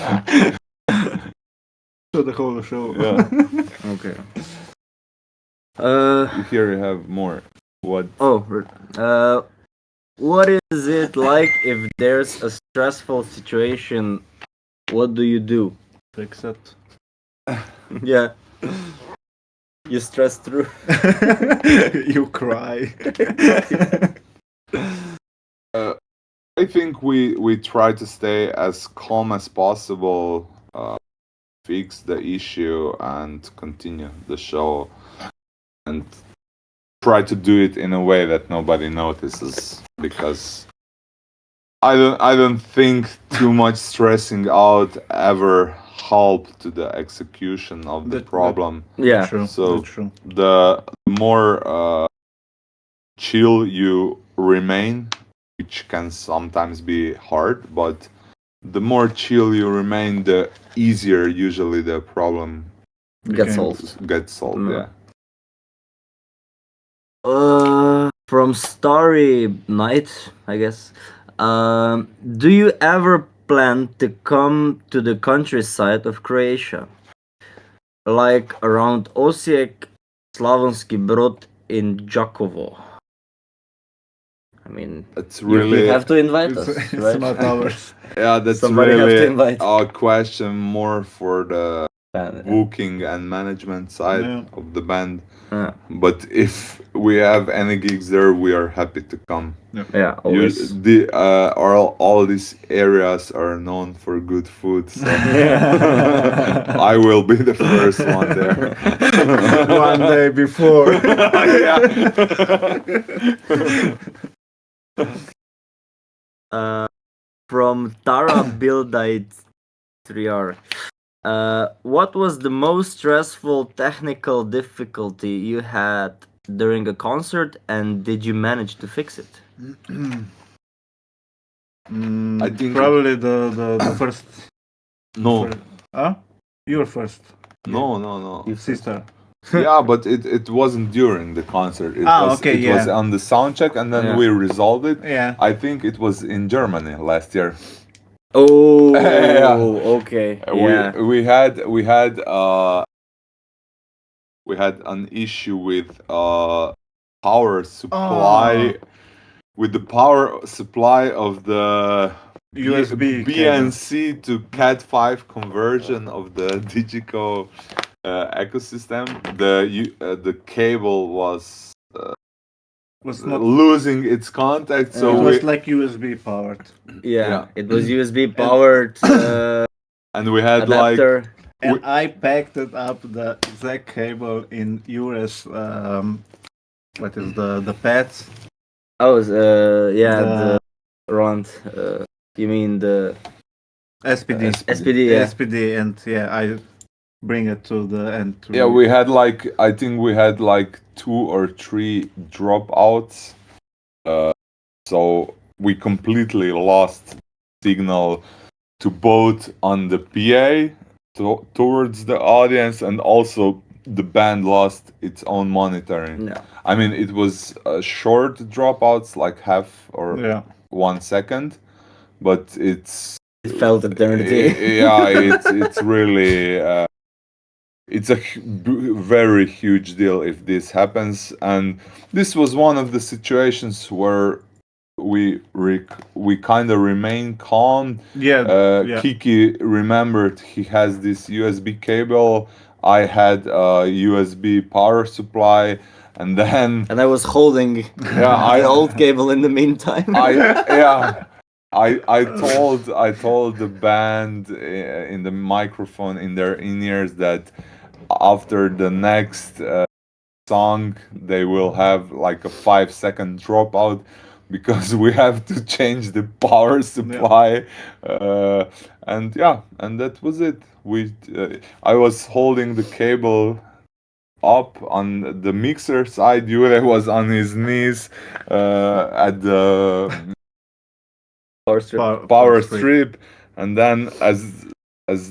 So the whole show. Yeah. Okay. Here you have more. What? What is it like if there's a stressful situation? What do you do? Fix it. Yeah. You stress through. You cry. I think we try to stay as calm as possible, fix the issue, and continue the show, and try to do it in a way that nobody notices. Because I don't think too much stressing out ever help to the execution of the problem. Yeah. True. So That's true. the more chill you remain, which can sometimes be hard, but the more chill you remain, the easier usually the problem Gets solved. gets solved. Yeah. From Starry Night, I guess. Do you ever plan to come to the countryside of Croatia? Like around Osijek, Slavonski Brod in Đakovo? I mean, It's you really have to invite us, It's right? not ours. yeah, that's Somebody have to really invite. a question more for the Yeah. booking and management side Yeah. of the band. Yeah. But if we have any gigs there, we are happy to come. Yeah, always. All these areas are known for good food, so I will be the first one there. One day before. From Tara Bildite 3R. What was the most stressful technical difficulty you had during a concert, and did you manage to fix it? I think probably the first. no, Huh? You're first. no. Your sister. Yeah, but it wasn't during the concert. It was on the sound check, and then we resolved it. Yeah. I think it was in Germany last year. Oh, Yeah. okay. Yeah. We had an issue with power supply with the power supply of the USB BNC to Cat5 conversion of the Digico ecosystem. The cable was not. losing its contact, so It was like USB powered. Yeah, it was USB powered and we had adapter. And I packed it up the exact cable in US. What is the pads? Oh, the round. You mean the SPD. SPD? Yeah. SPD, and I bring it to the end. Yeah, we had I think we had 2 or 3 dropouts. So we completely lost signal to both on the PA towards the audience, and also the band lost its own monitoring. Yeah. I mean, it was short dropouts, like half or 1 second, but it felt eternity. Yeah, it's really it's a very huge deal if this happens. And this was one of the situations where we kind of remain calm. Yeah. Kiki remembered he has this USB cable. I had a USB power supply, and then And I was holding yeah, the old cable in the meantime. I told the band in the microphone in their in-ears that after the next song they will have like a 5-second dropout because we have to change the power supply. And yeah, and that was it. I was holding the cable up on the mixer side. Jure was on his knees at the Power strip. power strip, and then as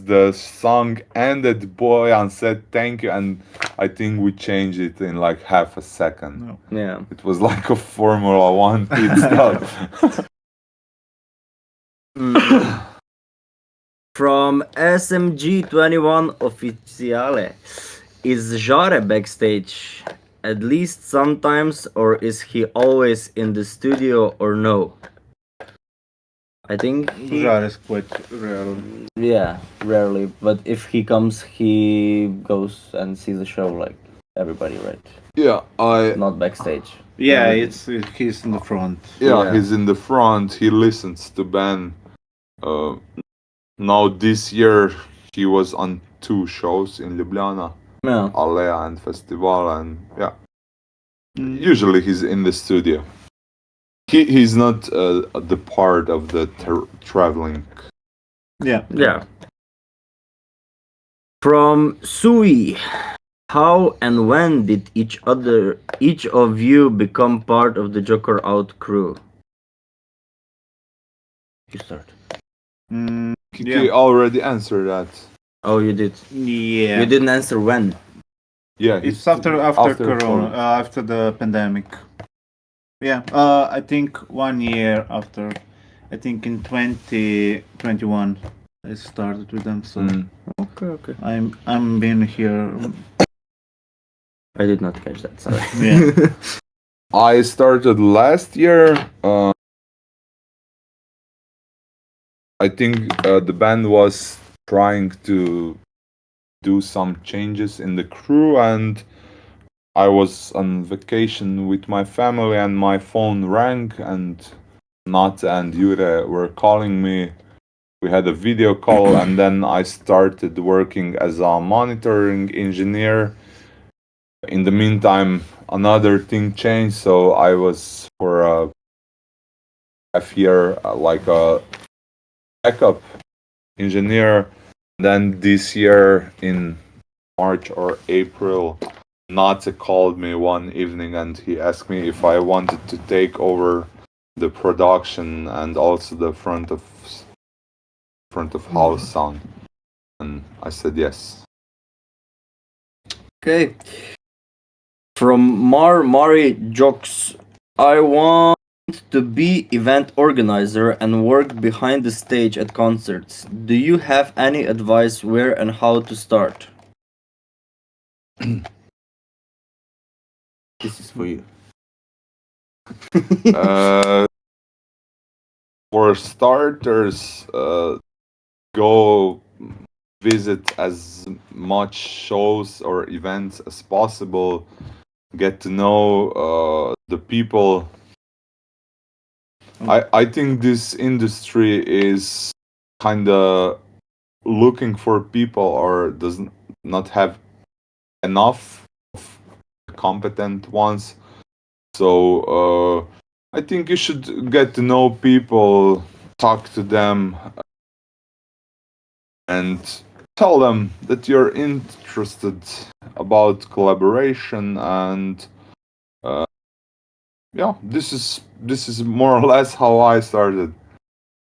the song ended, Boyan said thank you, and I think we changed it in like half a second. No. Yeah. It was like a Formula One pit stop. From SMG21 Officiale, is Jare backstage at least sometimes, or is he always in the studio, or no? I think Jar is quite rare. yeah, rarely. But if he comes, he goes and sees the show like everybody, right? Yeah, Not backstage. Yeah, Everything. he's in the front. Yeah. he's in the front. He listens to Ben. Now this year he was on 2 shows in Ljubljana, Yeah. Alea and Festival, and yeah. Mm. Usually he's in the studio. He's not the part of the traveling. Yeah. Yeah. From Sui, how and when did each of you become part of the Joker Out crew? You start. Kiki Yeah. already answered that. Oh, you did. Yeah. You didn't answer when. Yeah, It's after Corona, COVID. after the pandemic. Yeah. I think 1 year after. I think in 2021 I started with them. So Okay. I'm been here. I did not catch that. Sorry. Yeah. I started last year. I think the band was trying to do some changes in the crew, and I was on vacation with my family, and my phone rang, and Nat and Jure were calling me. We had a video call, and then I started working as a monitoring engineer. In the meantime, another thing changed, so I was for a half year like a backup engineer. Then this year in March or April, Nate called me one evening and he asked me if I wanted to take over the production and also the front of house sound, and I said yes. Okay. From Mari Jokes, I want to be event organizer and work behind the stage at concerts. Do you have any advice where and how to start? This is for you. For starters, go visit as much shows or events as possible. Get to know the people. I think this industry is kind of looking for people or does not have enough of competent ones. So I think you should get to know people, talk to them, and tell them that you're interested about collaboration. And yeah, this is more or less how I started.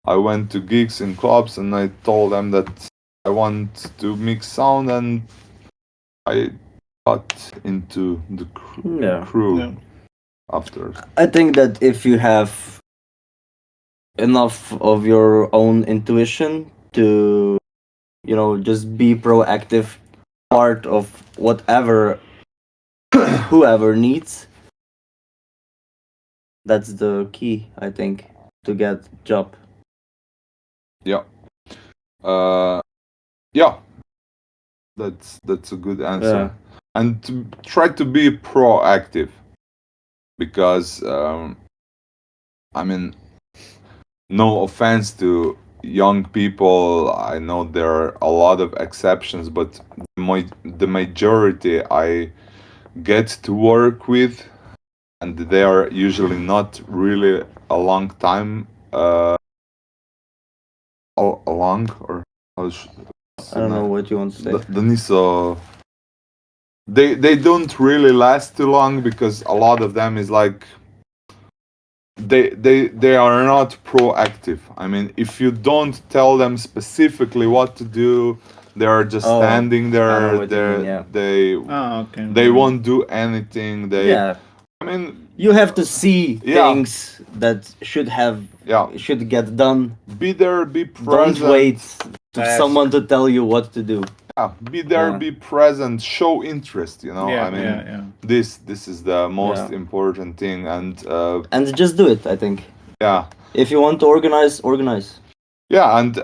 I went to gigs in clubs and I told them that I want to mix sound, and I got into the crew Yeah. after. I think that if you have enough of your own intuition to, just be proactive part of whatever whoever needs. That's the key, I think, to get job. Yeah. Yeah. That's a good answer. Yeah. And to try to be proactive, because I mean, no offense to young people, I know there are a lot of exceptions, but the majority I get to work with, and they are usually not really a long time along, or how I don't know what you want to say. Deniso, they don't really last too long, because a lot of them is like they are not proactive. I mean, if you don't tell them specifically what to do, they are just Oh, standing I there. know what you mean, yeah. Okay. They won't do anything. Yeah. I mean, You have to see Yeah. things that should Yeah. should get done. be there, be present. Don't wait to Yes. someone to tell you what to do. Yeah, be there, Yeah. be present, show interest. You know, Yeah, I mean, yeah. this is the most Yeah. important thing, and And just do it, I think. yeah, If you want to organize. yeah, and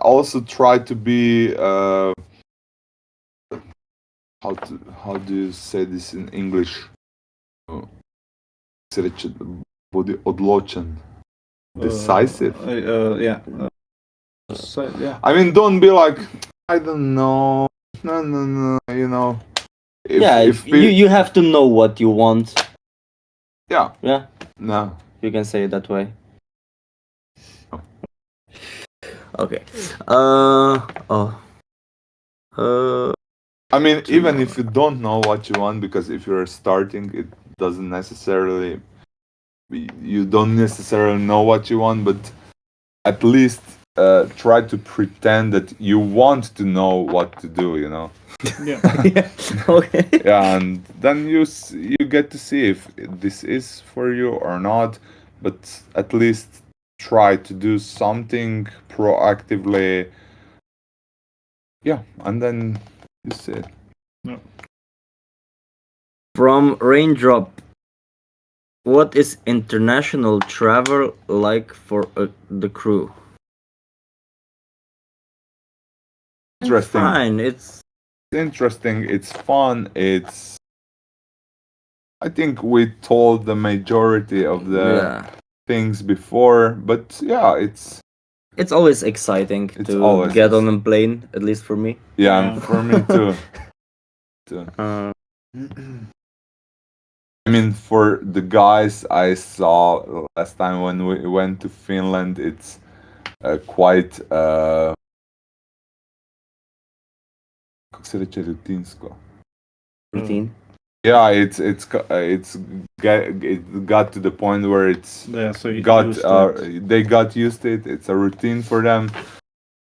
also try to be how do you say this in English? Budi odločen, decisive. Yeah. So, yeah. I mean, don't be like, I don't know, no, you know. If you have to know what you want. Yeah. Yeah, No. you can say it that way. Oh. Okay. I mean, even if you don't know what you want, because if you're starting, it doesn't necessarily. You don't necessarily know what you want, but at least try to pretend that you want to know what to do. You know. Yeah. Yeah. Okay. Yeah, and then you get to see if this is for you or not, but at least try to do something proactively. Yeah, and then you see it. From Raindrop, what is international travel like for the crew? Interesting. Fine, it's Interesting, it's fun, I think we told the majority of the things before, but yeah, it's always exciting to always get on a plane, at least for me. yeah, Yeah. and for me too. I mean, for the guys I saw last time when we went to Finland, it's quite как се рече рутинско? Routine. Yeah, it got to the point where it's Yeah, so you got used to they got used to it. It's a routine for them.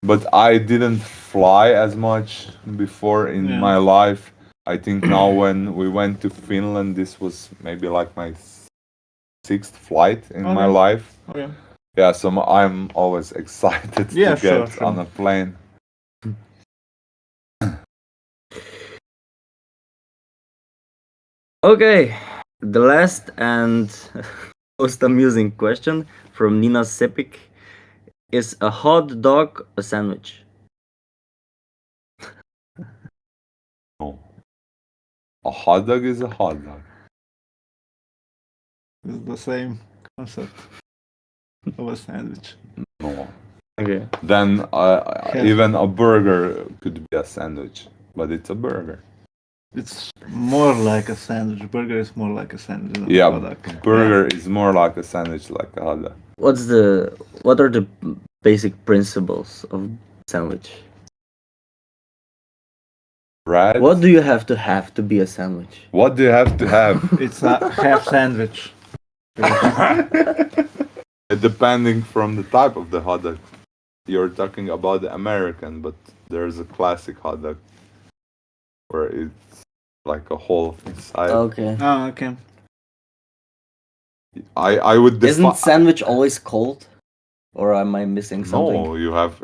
But I didn't fly as much before in Yeah. my life. I think now when we went to Finland, this was maybe like my sixth flight in my Okay. life. Okay. Yeah, so I'm always excited Yeah, to get sure. on a plane. Okay, the last and most amusing question from Nina Sepik: is a hot dog a sandwich? No. A hot dog is a hot dog. It's the same concept of a sandwich. No. Okay. Then even a burger could be a sandwich, but it's a burger. It's more like a sandwich. Burger is more like a sandwich than Yeah, a hot dog. burger is more like a sandwich, like a hot dog. What are the basic principles of sandwich? Bread. What do you have to be a sandwich? What do you have to have? It's a half sandwich. Depending from the type of the hot dog. You're talking about the American, but there's a classic hot dog where it's like a hole inside. Okay. Oh, okay. I would Isn't sandwich always cold? Or am I missing something? No, you have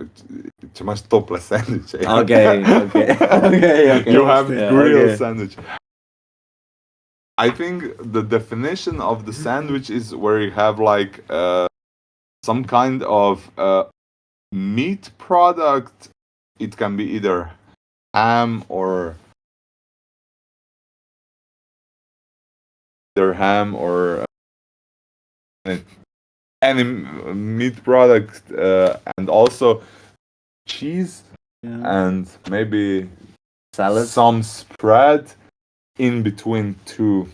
too much topless sandwich. Okay. You have Yeah, grill okay. sandwich. I think the definition of the sandwich is where you have like some kind of meat product. It can be either ham or any meat product, and also cheese and maybe Salad. some spread in between two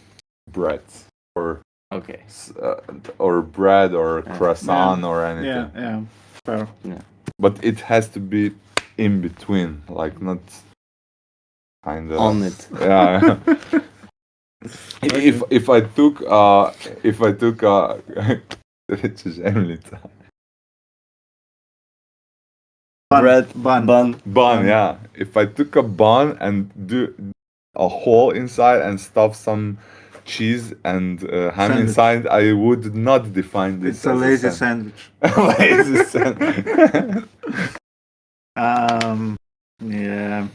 breads, or Okay. or bread or croissant or anything. Yeah, fair. But it has to be in between, like not kind of On it. Yeah. If I took reci zemljica. Bread, bun. Bun, yeah. If I took a bun and do a hole inside and stuff some cheese and ham Sandwich. inside, I would not define this It's a as lazy sandwich. sandwich. Lazy sandwich. Yeah.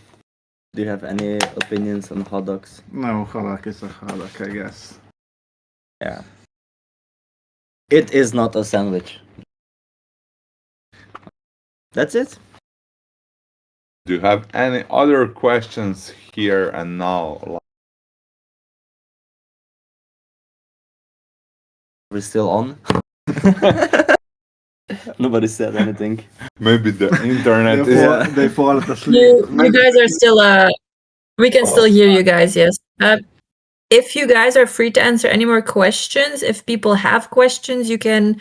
Do you have any opinions on hot dogs? No, halak is a halak, I guess. Yeah. It is not a sandwich. That's it. Do you have any other questions here and now? We're still on. Nobody said anything. Maybe the internet is. They fall asleep. You guys are still we can still hear you guys, yes. If you guys are free to answer any more questions, if people have questions, you can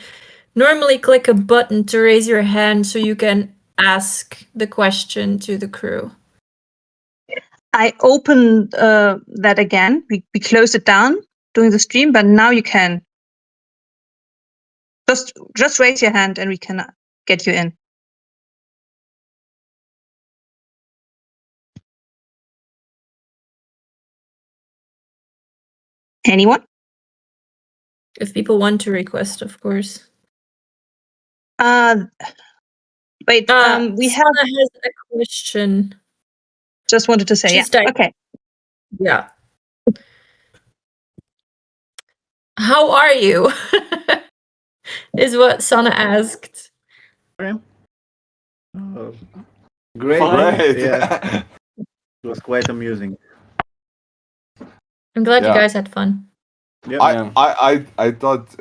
normally click a button to raise your hand so you can ask the question to the crew. I opened that again. We closed it down during the stream, but now you can just raise your hand and we can get you in. Anyone? If people want to request, of course. Wait, we have Sana has a question. just wanted to say, She's yeah. typing. Okay. Yeah. How are you? Is what Sana asked. Great. Great. Yeah. It was quite amusing. I'm glad you Yeah. guys had fun. Yep. I thought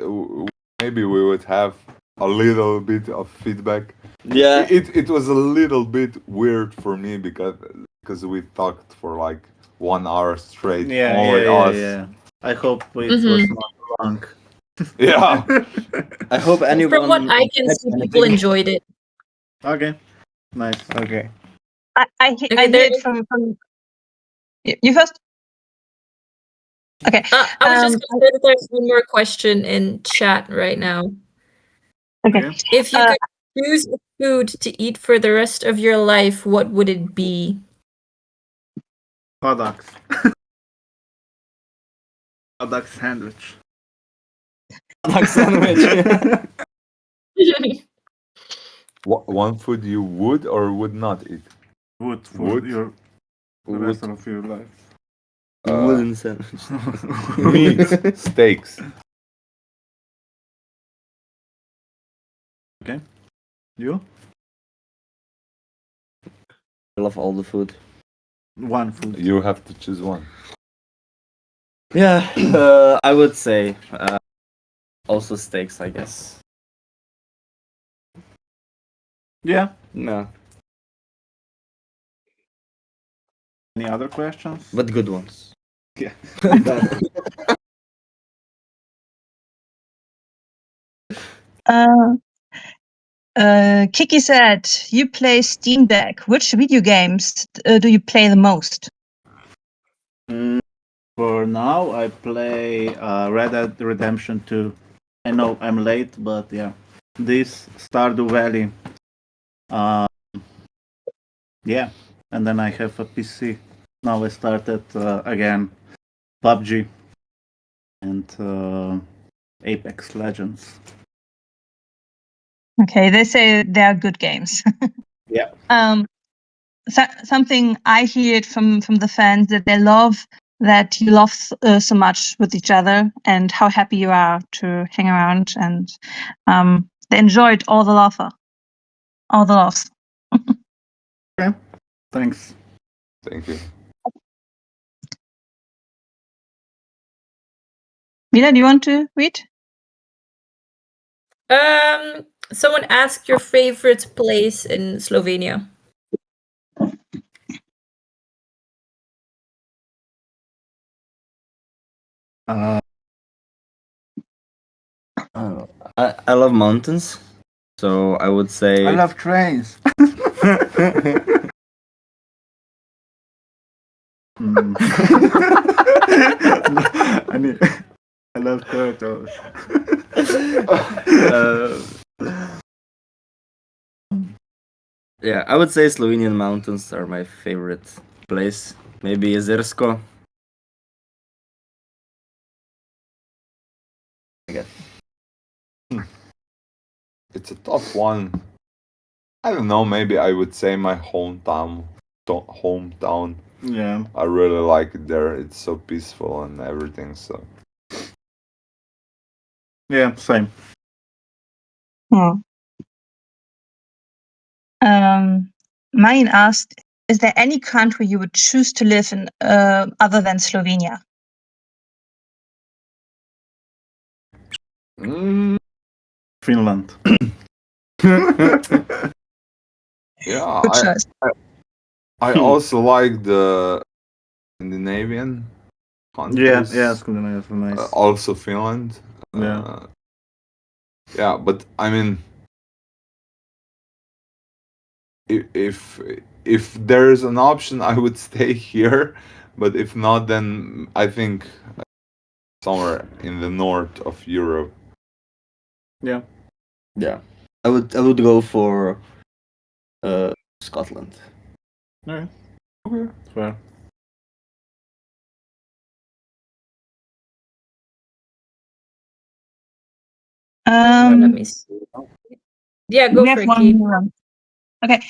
maybe we would have a little bit of feedback. Yeah. It was a little bit weird for me because we talked for like 1 hour straight. Only us. Yeah. I hope it was not long. Yeah. I hope anyone. From what I can see, people enjoyed it. Okay. Nice. Okay. I hear it from you first. Okay. I was just going to say that there's one more question in chat right now. Okay. If you could choose a food to eat for the rest of your life, what would it be? Hot dogs. Hot dog sandwich. Hot dog sandwich. One food you would or would not eat? Wood for Wood? the rest of your life. Wooden sandwich. Meat, steaks. Okay. You? I love all the food. One food. You have to choose one. Yeah. I would say also steaks, I guess. Yeah. No, Any other questions? but good ones. Yeah. Kiki said you play Steam Deck. Which video games do you play the most? For now, I play Red Dead Redemption 2. I know I'm late, but yeah. This Stardew Valley. Yeah. And then I have a PC. Now I started again PUBG and Apex Legends. Okay, they say they are good games. Yeah. Something I hear from the fans that they love that you love so much with each other and how happy you are to hang around, and they enjoyed all the laughter, all the laughs. Thanks. Thank you. Mila, do you want to read? Someone asked your favorite place in Slovenia. I love mountains, so I would say I love trains. I love turtles. Yeah, I would say Slovenian mountains are my favorite place. Maybe Jezersko. I guess. It's a tough one. I don't know. Maybe I would say my hometown. Hometown. Yeah. I really like it there. It's so peaceful and everything. So Yeah, same. Mine asked, is there any country you would choose to live in other than Slovenia? Finland. yeah, Good choice. I also like the Scandinavian countries. Yeah, Scandinavia is nice. Also Finland. Yeah. Yeah, but I mean, if there is an option, I would stay here. But if not, then I think somewhere in the north of Europe. Yeah. Yeah, I would go for Scotland. Alright. Okay. Fair. Let me see. Yeah, go we for have it, one Keith. more. Okay.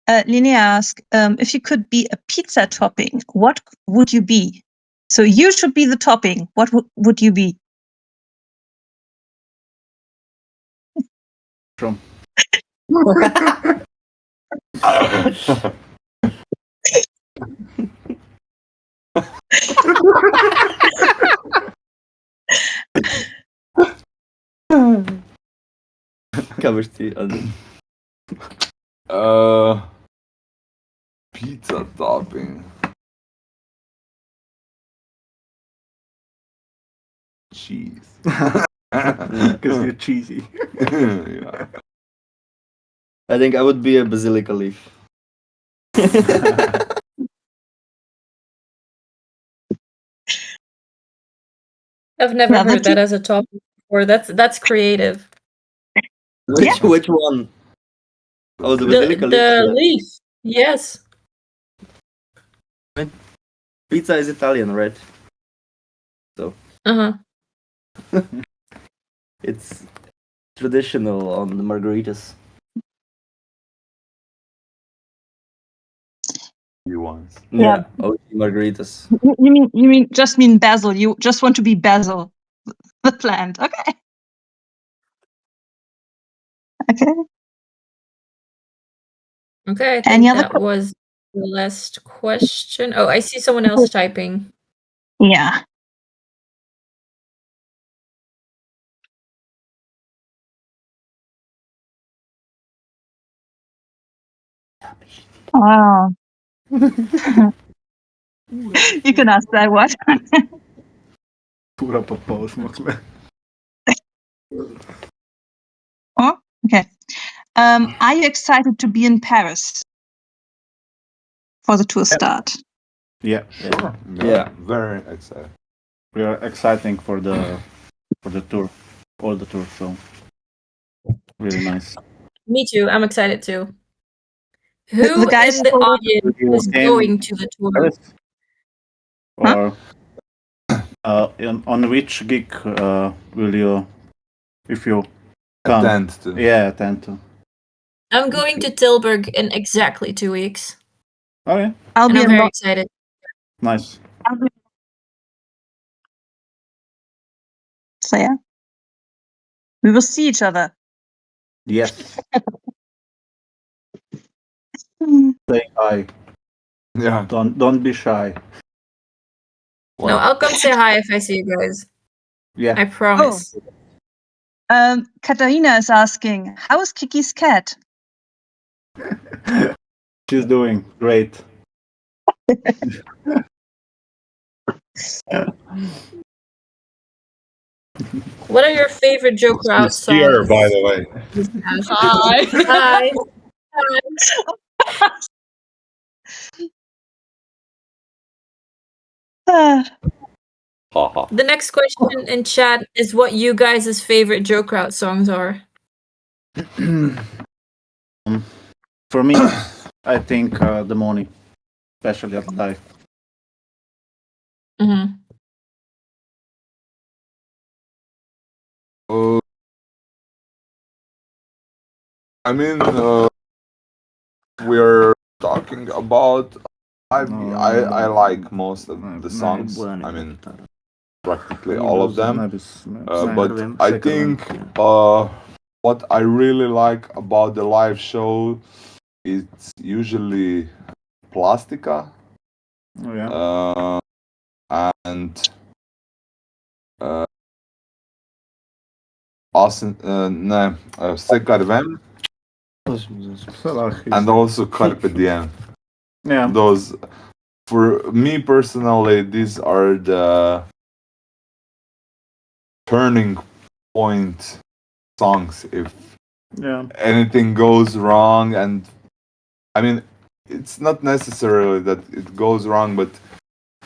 Linnea asked, if you could be a pizza topping, what would you be? So you should be the topping. What would you be? From. Covers the other. Pizza topping. Cheese. Because you're cheesy. Yeah. I think I would be a basilica leaf. I've never Yeah, heard that as a topic before. That's creative. Which one? Oh, the basilica leaf. The Yeah. leaf. Yes. Pizza is Italian, right? So Uh-huh. it's traditional on the margaritas. You want. Yeah, OG margaritas. You mean basil? You just want to be basil, the plant? Okay. Okay. Okay, I think Any other that was the last question. Oh, I see someone else typing. Yeah. Wow. You can ask that what? Pura papaus, makle. Oh, okay. Are you excited to be in Paris for the tour start? Yeah. Sure. Yeah. Very excited. We are exciting for the tour. All the tour, so really nice. Me too. I'm excited too. The Who guys in the told- audience is going to the tour? Paris? Or on which gig will you, if you Come. Attend to. Yeah, attend to. I'm going to Tilburg in exactly 2 weeks, Okay, I'll and be I'm in very London. excited. nice. So yeah, we will see each other. Yes. Hmm. Say hi. Yeah. Don't be shy. No, Well, I'll come say hi if I see you guys. Yeah. I promise. Katarina is asking, how is Kiki's cat? She's doing great. What are your favorite Joker Out she's here, songs? by the way. Hi. Hi. Ah, Haha. The next question in chat is what you guys' favorite Joker Out songs are. For me, I think the money, especially at life. Mm-hmm. Uh, I mean, we're talking about. I like most of the songs. I mean, practically all of them. But I think what I really like about the live show is usually Plastica Oh, yeah. and Sekarvem and also Carpe Diem. Yeah. Those, for me personally, these are the turning point songs. If Yeah. anything goes wrong, and I mean, it's not necessarily that it goes wrong, but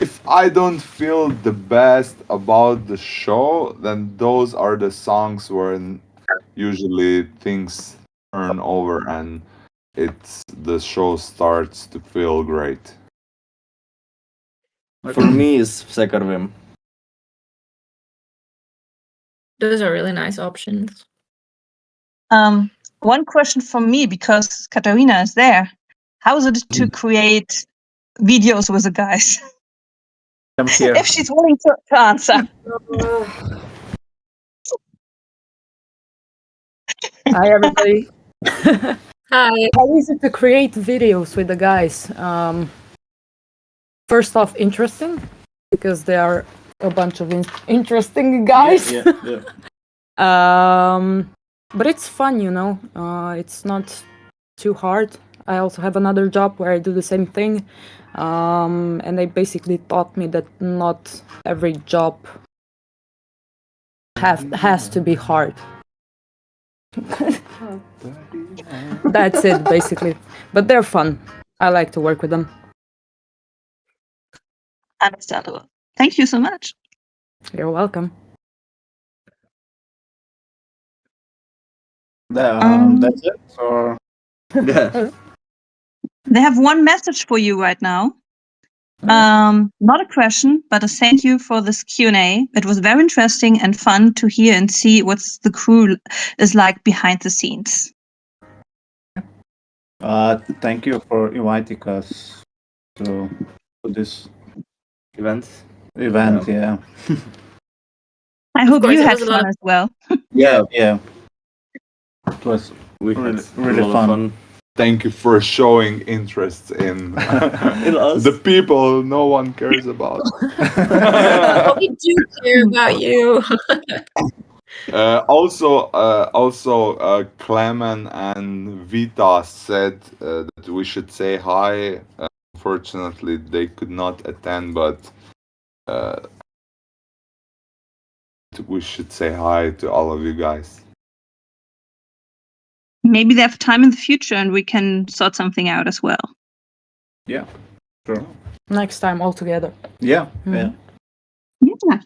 if I don't feel the best about the show, then those are the songs where usually things turn over and the show starts to feel great. For me, is Sekarvim. Those are really nice options. one question from me, because Katarina is there. How is it to create videos with the guys? Come here. If she's willing to answer. Hi, everybody. Hi. How is it to create videos with the guys? First off, interesting, because they are a bunch of interesting guys. Yeah. But it's fun, you know. It's not too hard. I also have another job where I do the same thing. And they basically taught me that not every job has to be hard. That's it, basically. But they're fun. I like to work with them. Understandable. Thank you so much. You're welcome. That's it. Or Yeah. They have one message for you right now. Not a question, but a thank you for this Q&A. It was very interesting and fun to hear and see what the crew is like behind the scenes. thank you for inviting us to this Events. event. Yeah. I hope course, you it had was a lot fun of- as well. Yeah. It was We really, had really a lot of fun. Thank you for showing interest in In us. the people no one cares about. But we do care about you. Also, Clemen and Vita said that we should say hi. Unfortunately, they could not attend, but we should say hi to all of you guys. Maybe they have time in the future and we can sort something out as well. Yeah. Sure. Next time all together. Yeah. Mhm. Yeah. Yeah.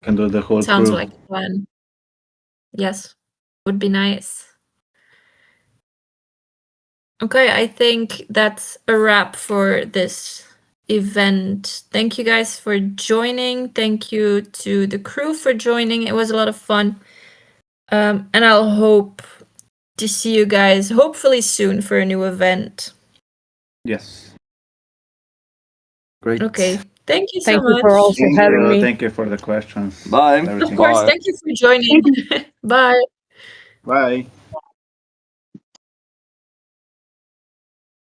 Can do the whole Sounds crew. like a plan. Yes, would be nice. Okay, I think that's a wrap for this event. Thank you guys for joining. Thank you to the crew for joining. It was a lot of fun. And I'll hope to see you guys hopefully soon for a new event. Yes. Great. Okay. Thank you so Thank much. you for also having me. Thank you for the questions. Bye. Of everything. course, Bye. thank you for joining. Bye. Bye.